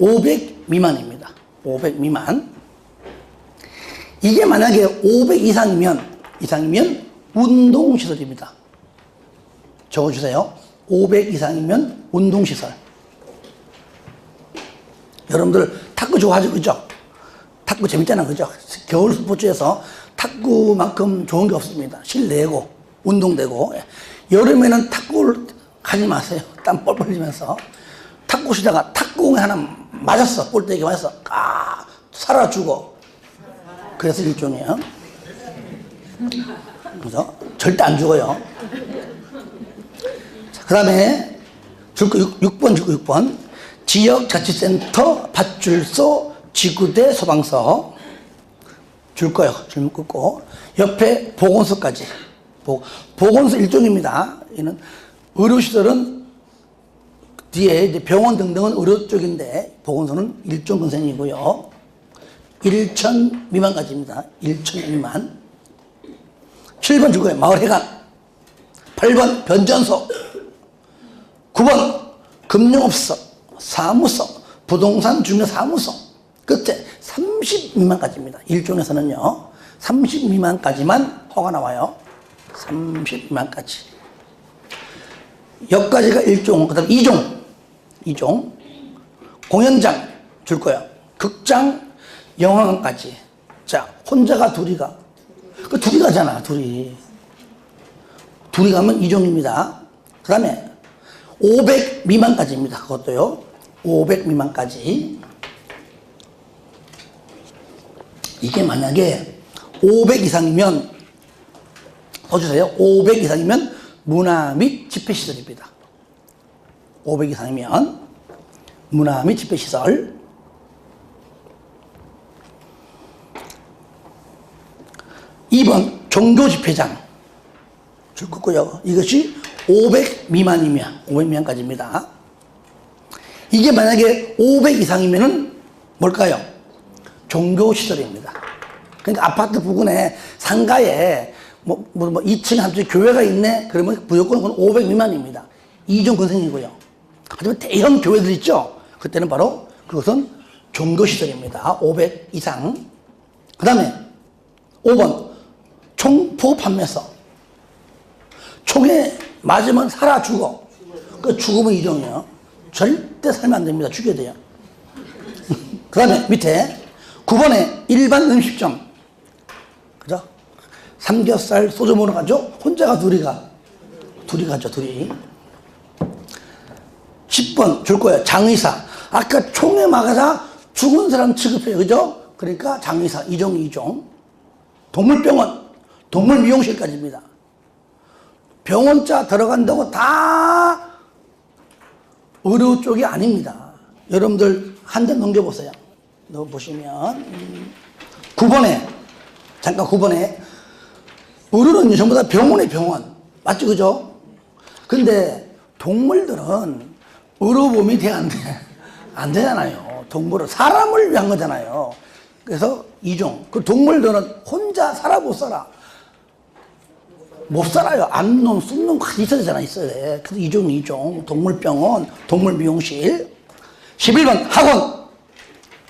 500 미만입니다. 500 미만. 이게 만약에 500 이상이면 운동시설입니다. 적어주세요. 500 이상이면 운동시설. 여러분들 탁구 좋아하죠? 그죠? 탁구 재밌잖아. 그죠? 겨울 스포츠에서 탁구만큼 좋은 게 없습니다. 실내고, 운동되고. 여름에는 탁구를 하지 마세요. 땀 뻘뻘 흘리면서. 탁구 치다가 탁구공에 하나 맞았어. 볼때기 맞았어. 살아 죽어. 그래서 일종이에요. 그죠? 절대 안 죽어요. 그 다음에 줄 거 6번 줄거 6번. 지역자치센터, 밧줄소, 지구대, 소방서. 줄 거예요. 질문 끊고. 옆에 보건소까지. 보건소 일종입니다. 이는 의료시설은 뒤에 이제 병원 등등은 의료 쪽인데 보건소는 일종 건생이고요. 1천 미만까지입니다. 1천 미만. 7번 줄 거예요. 마을회관. 8번 변전소. 9번 금융업소, 사무소, 부동산 중개사무소. 끝에 30 미만까지입니다. 일종에서는요. 30 미만까지만 허가 나와요. 30 미만까지. 여기까지가 1종, 그 다음 2종. 공연장 줄 거예요. 극장, 영화관까지. 자, 혼자가 둘이가. 그 둘이 가잖아, 둘이. 둘이 가면 2종입니다. 그 다음에 500 미만까지입니다. 그것도요. 500 미만까지. 이게 만약에 500 이상이면, 써주세요. 500 이상이면 문화 및 집회시설입니다. 500 이상이면 문화 및 집회시설. 2번 종교집회장 줄 거고요. 이것이 500 미만이면 500 미만까지입니다. 이게 만약에 500 이상이면은 뭘까요? 종교시설입니다. 그러니까 아파트 부근에 상가에 뭐 2층, 3층 교회가 있네? 그러면 무조건 그건 500 미만입니다. 2종 건생이고요. 하지만 대형 교회들 있죠? 그때는 바로 그것은 종교시설입니다. 500 이상. 그 다음에 5번 총포 판매소. 총에 맞으면 살아 죽어. 그 죽으면 2종이에요. 절대 살면 안 됩니다. 죽여야 돼요. 그 다음에 밑에 9번에 일반 음식점. 그죠? 삼겹살, 소주 먹으러 가죠? 혼자가 둘이 가죠, 둘이. 10번 줄 거예요. 장의사. 아까 총에 맞아서 죽은 사람 취급해요. 그죠? 그러니까 장의사, 2종. 동물병원, 동물미용실까지입니다. 병원자 들어간다고 다 의료 쪽이 아닙니다. 여러분들 한 장 넘겨보세요. 보시면 9번에 잠깐 9번에 의료는 전부 다 병원에 병원 맞죠? 그죠? 근데 동물들은 의료보험이 돼 안 돼? 안 되잖아요. 동물은 사람을 위한 거잖아요. 그래서 2종. 그 동물들은 혼자 살아 못 살아? 못 살아요. 암놈, 쑥놈 같이 있어야 되잖아. 있어야 돼. 그래서 2종. 동물병원, 동물미용실. 11번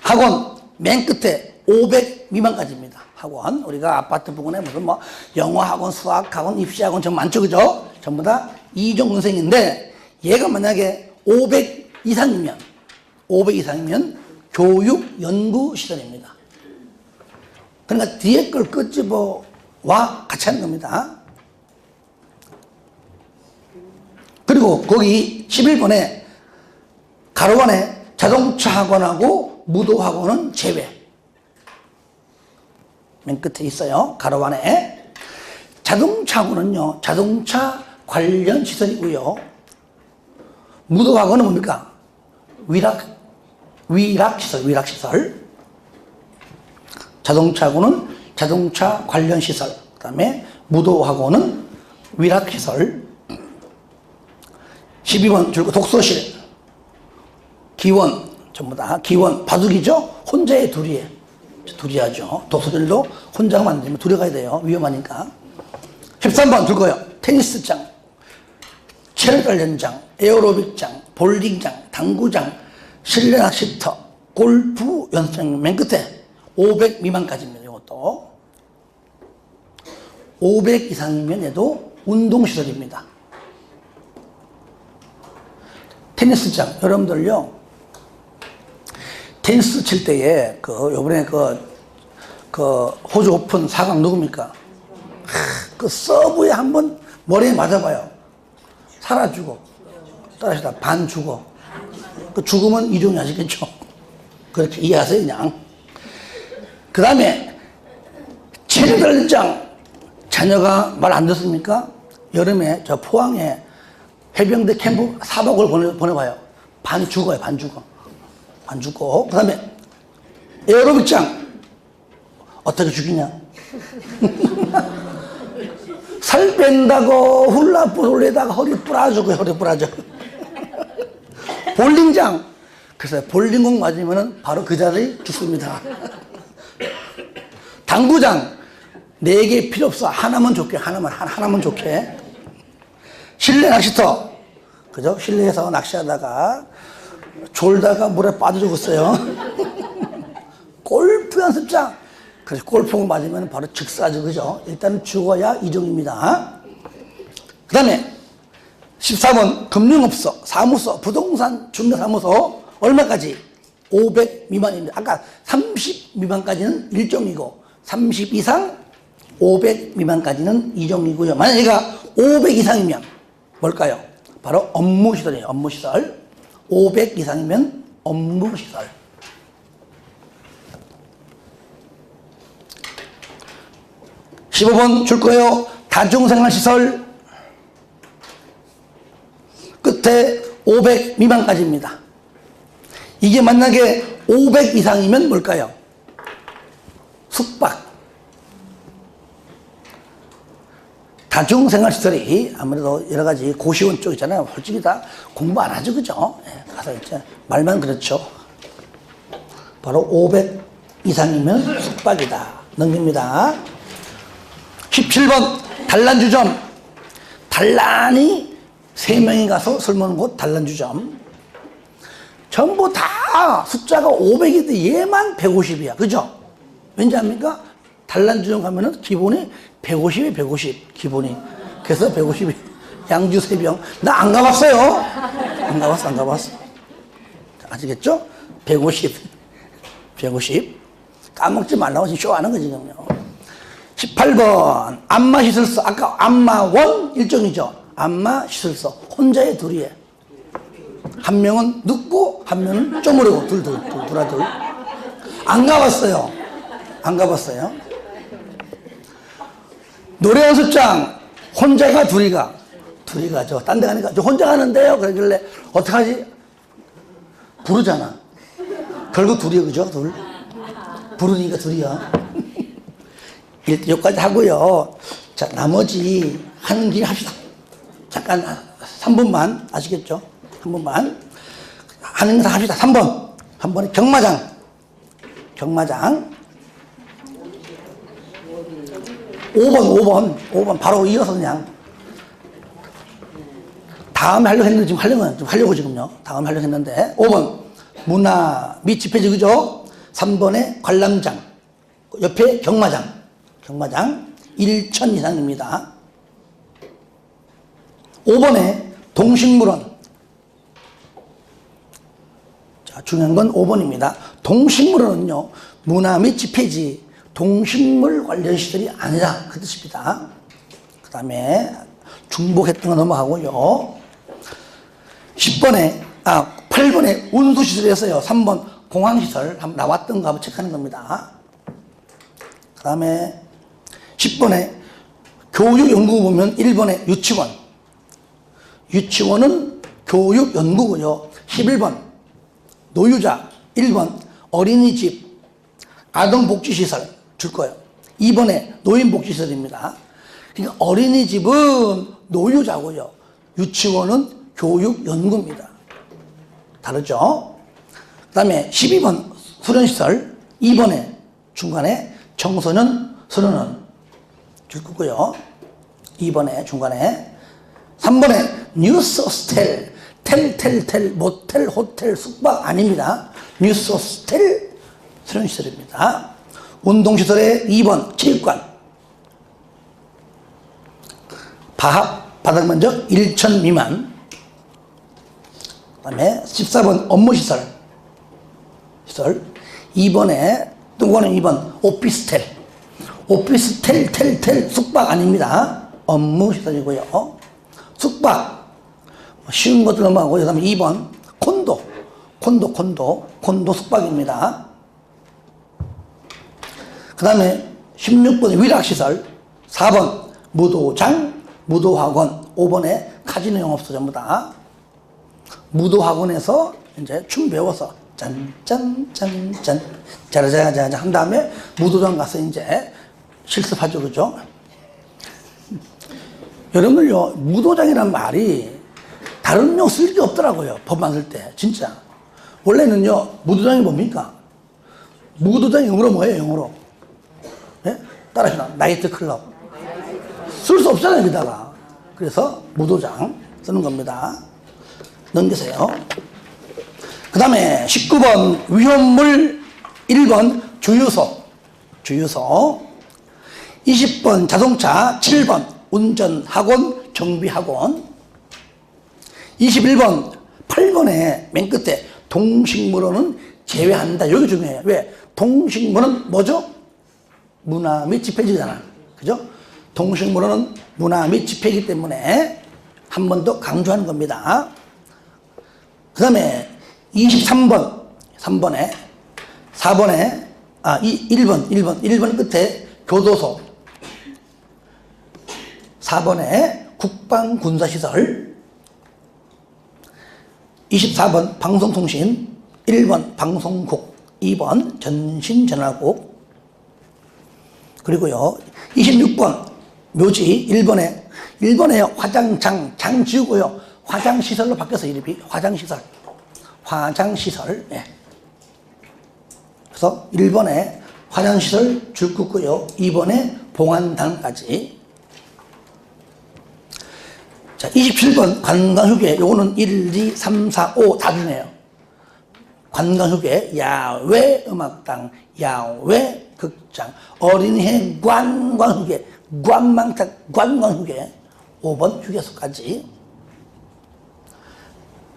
학원 맨 끝에 500 미만까지입니다. 학원. 우리가 아파트 부근에 무슨 뭐 영어학원, 수학학원, 입시학원 전 많죠. 그죠? 전부 다 2종 건생인데 얘가 만약에 500 이상이면 교육연구시설입니다. 그러니까 뒤에 걸 끄집어와 같이 하는 겁니다. 그리고 거기 11번에 가로관에 자동차 학원하고 무도 학원은 제외. 맨 끝에 있어요. 가로 안에. 자동차 학원은요, 자동차 관련 시설이고요. 무도 학원은 뭡니까? 위락시설. 자동차 학원은 자동차 관련 시설. 그 다음에 무도 학원은 위락시설. 12번 줄거 독서실. 기원, 전부 다 기원, 바둑이죠? 혼자의 둘이 하죠. 독서실도 혼자 하면 안 되면 둘이 가야 돼요. 위험하니까. 13번 줄거요. 테니스장, 체력 단련장, 에어로빅장, 볼링장, 당구장, 실내 낚시터, 골프 연습장. 맨 끝에 500 미만까지입니다. 이것도 500 이상이면 얘도 운동시설입니다. 테니스장, 여러분들요, 테니스 칠 때에, 요번에 호주 오픈 4강 누굽니까? 그 서브에 한번 머리에 맞아봐요. 사라지고, 따라하시다 반 죽어. 그 죽으면 이종이 아시겠죠? 그렇게 이해하세요, 그냥. 그 다음에, 체력단련장, 자녀가 말 안 듣습니까? 여름에 저 포항에 해병대 캠프 4박을 보내봐요. 반 죽어요, 반 죽어. 안 죽고. 그 다음에 에어로빅장 어떻게 죽이냐? 살 뺀다고 훌라프 돌리다가 허리 부러지고 허리 부러져. 볼링장, 그래서 볼링공 맞으면 바로 그 자리에 죽습니다. 당구장 4개 필요 없어. 하나만 좋게. 하나만 좋게. 실내 낚시터, 그죠? 실내에서 낚시하다가 졸다가 물에 빠져 죽었어요. 골프 연습장. 그래서 골프공 맞으면 바로 즉사죠. 그죠? 일단은 죽어야 이종입니다. 그 다음에 14번 금융업소, 사무소, 부동산 중개사무소 얼마까지? 500 미만입니다. 아까 30 미만까지는 1종이고 30 이상 500 미만까지는 2종이고요. 만약 얘가 500 이상이면 뭘까요? 바로 업무시설이에요. 업무시설. 500 이상이면 업무시설. (15번) 줄 거예요. 다중생활시설 끝에 500 미만까지입니다. 이게 만약에 500 이상이면 뭘까요? 숙박. 다중생활시설이 아무래도 여러 가지 고시원 쪽 있잖아요. 솔직히 다 공부 안 하죠. 그죠? 가서 이제 말만 그렇죠. 바로 500 이상이면 숙박이다. 넘깁니다. 17번 단란주점. 단란이 3명이 가서 술 먹는 곳 단란주점. 전부 다 숫자가 500인데 얘만 150이야. 그죠? 왠지 압니까? 단란주점 가면은 기본이 150이 150 기본이. 그래서 150이 양주 3병. 나 안 가봤어요. 안 가봤어. 아시겠죠? 150 까먹지 말라고 지금 쇼하는 거지 지금요. 18번 안마시설소. 아까 안마원 일종이죠. 안마시설소. 혼자의 둘이에. 한 명은 눕고 한 명은 쪼무르고 둘. 안 가봤어요. 노래 연습장. 혼자가 둘이 가죠. 딴 데 가니까 저 혼자 가는데요. 그러길래 어떡하지? 부르잖아. 결국 둘이요. 그죠? 둘. 부르니까 둘이야. 여기까지 하고요. 자, 나머지 하는 길 합시다. 잠깐 3분만 아시겠죠? 3분만 하는 거 합시다. 3번에 경마장 5번 바로 이어서 그냥 다음에 하려고 했는데 지금 하려고 지금요. 다음에 하려고 했는데 5번 문화 및 집회지. 그죠? 3번에 관람장, 옆에 경마장 1천 이상입니다. 5번에 동식물원. 자, 중요한 건 5번입니다. 동식물원은요, 문화 및 집회지, 동식물 관련 시설이 아니라 그 뜻입니다. 그 다음에 중복했던 거 넘어가고요. 8번에 8번에 운수시설이었어요. 3번 공항시설 한번 나왔던가 한번 체크하는 겁니다. 그 다음에 10번에 교육연구 보면 1번에 유치원. 유치원은 교육연구고요. 11번 노유자, 1번 어린이집, 아동복지시설 줄 거예요. 2번에 노인복지시설입니다. 그러니까 어린이집은 노유자고요. 유치원은 교육연구입니다. 다르죠? 그 다음에 12번 수련시설, 2번에 중간에 청소년, 소년원 줄 거고요. 2번에 중간에 3번에 뉴스 호스텔, 텔, 모텔, 호텔, 숙박 아닙니다. 뉴스 호스텔 수련시설입니다. 운동시설의 2번 체육관, 바합 바닥면적 1천 미만. 그 다음에 14번 업무시설 2번에 뚱고는 2번 오피스텔, 텔 숙박 아닙니다. 업무시설이고요. 숙박 쉬운 것들 넘어가고, 그 다음에 2번 콘도 숙박입니다. 그 다음에 16번 위락시설, 4번 무도장, 무도학원, 5번에 카지노 영업소 전부 다. 무도학원에서 이제 춤 배워서 짠짠짠짠 자라자라자라 한 다음에 무도장 가서 이제 실습하죠. 그죠? 여러분들요, 무도장이란 말이 다른 용 쓸 게 없더라고요. 법 만들 때. 진짜. 원래는요, 무도장이 뭡니까? 무도장이 영어로 뭐예요? 영어로. 네? 따라하시나? 나이트클럽. 쓸 수 없잖아요, 여기다가. 그래서 무도장 쓰는 겁니다. 넘기세요. 그 다음에 19번 위험물, 1번 주유소. 20번 자동차, 7번 운전학원, 정비학원. 21번 8번에 맨 끝에 동식물원은 제외한다. 여기 중요해요. 왜? 동식물은 뭐죠? 문화 및 집회지잖아. 그죠? 동식물원은 문화 및 집회이기 때문에 한 번 더 강조하는 겁니다. 그 다음에 23번 3번에 4번에 1번 끝에 교도소, 4번에 국방군사시설, 24번 방송통신, 1번 방송국, 2번 전신전화국. 그리고요 26번 묘지, 1번에 화장장, 장 지우고요 화장시설로 바뀌어서 이름이 화장시설. 예. 그래서 1번에 화장시설 줄 긋고요 2번에 봉안단까지. 자, 27번 관광휴게. 요거는 1, 2, 3, 4, 5 다 주네요. 관광휴게, 야외 음악당, 야외 극장, 어린이회 관광휴게, 관망탁 관광휴게, 5번 휴게소까지.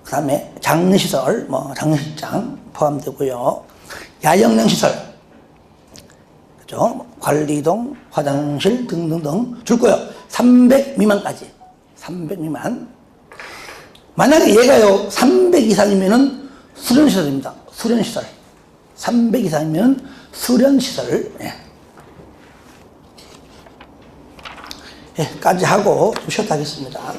그 다음에 장례시설, 장례식장 포함되고요. 야영장시설, 그죠? 관리동, 화장실 등등등 줄 거예요. 300 미만까지. 300 미만. 만약에 얘가요 300 이상이면은 수련시설입니다. 수련시설. 300 이상이면 수련시설. 예. 까지 하고 쉬었다 하겠습니다.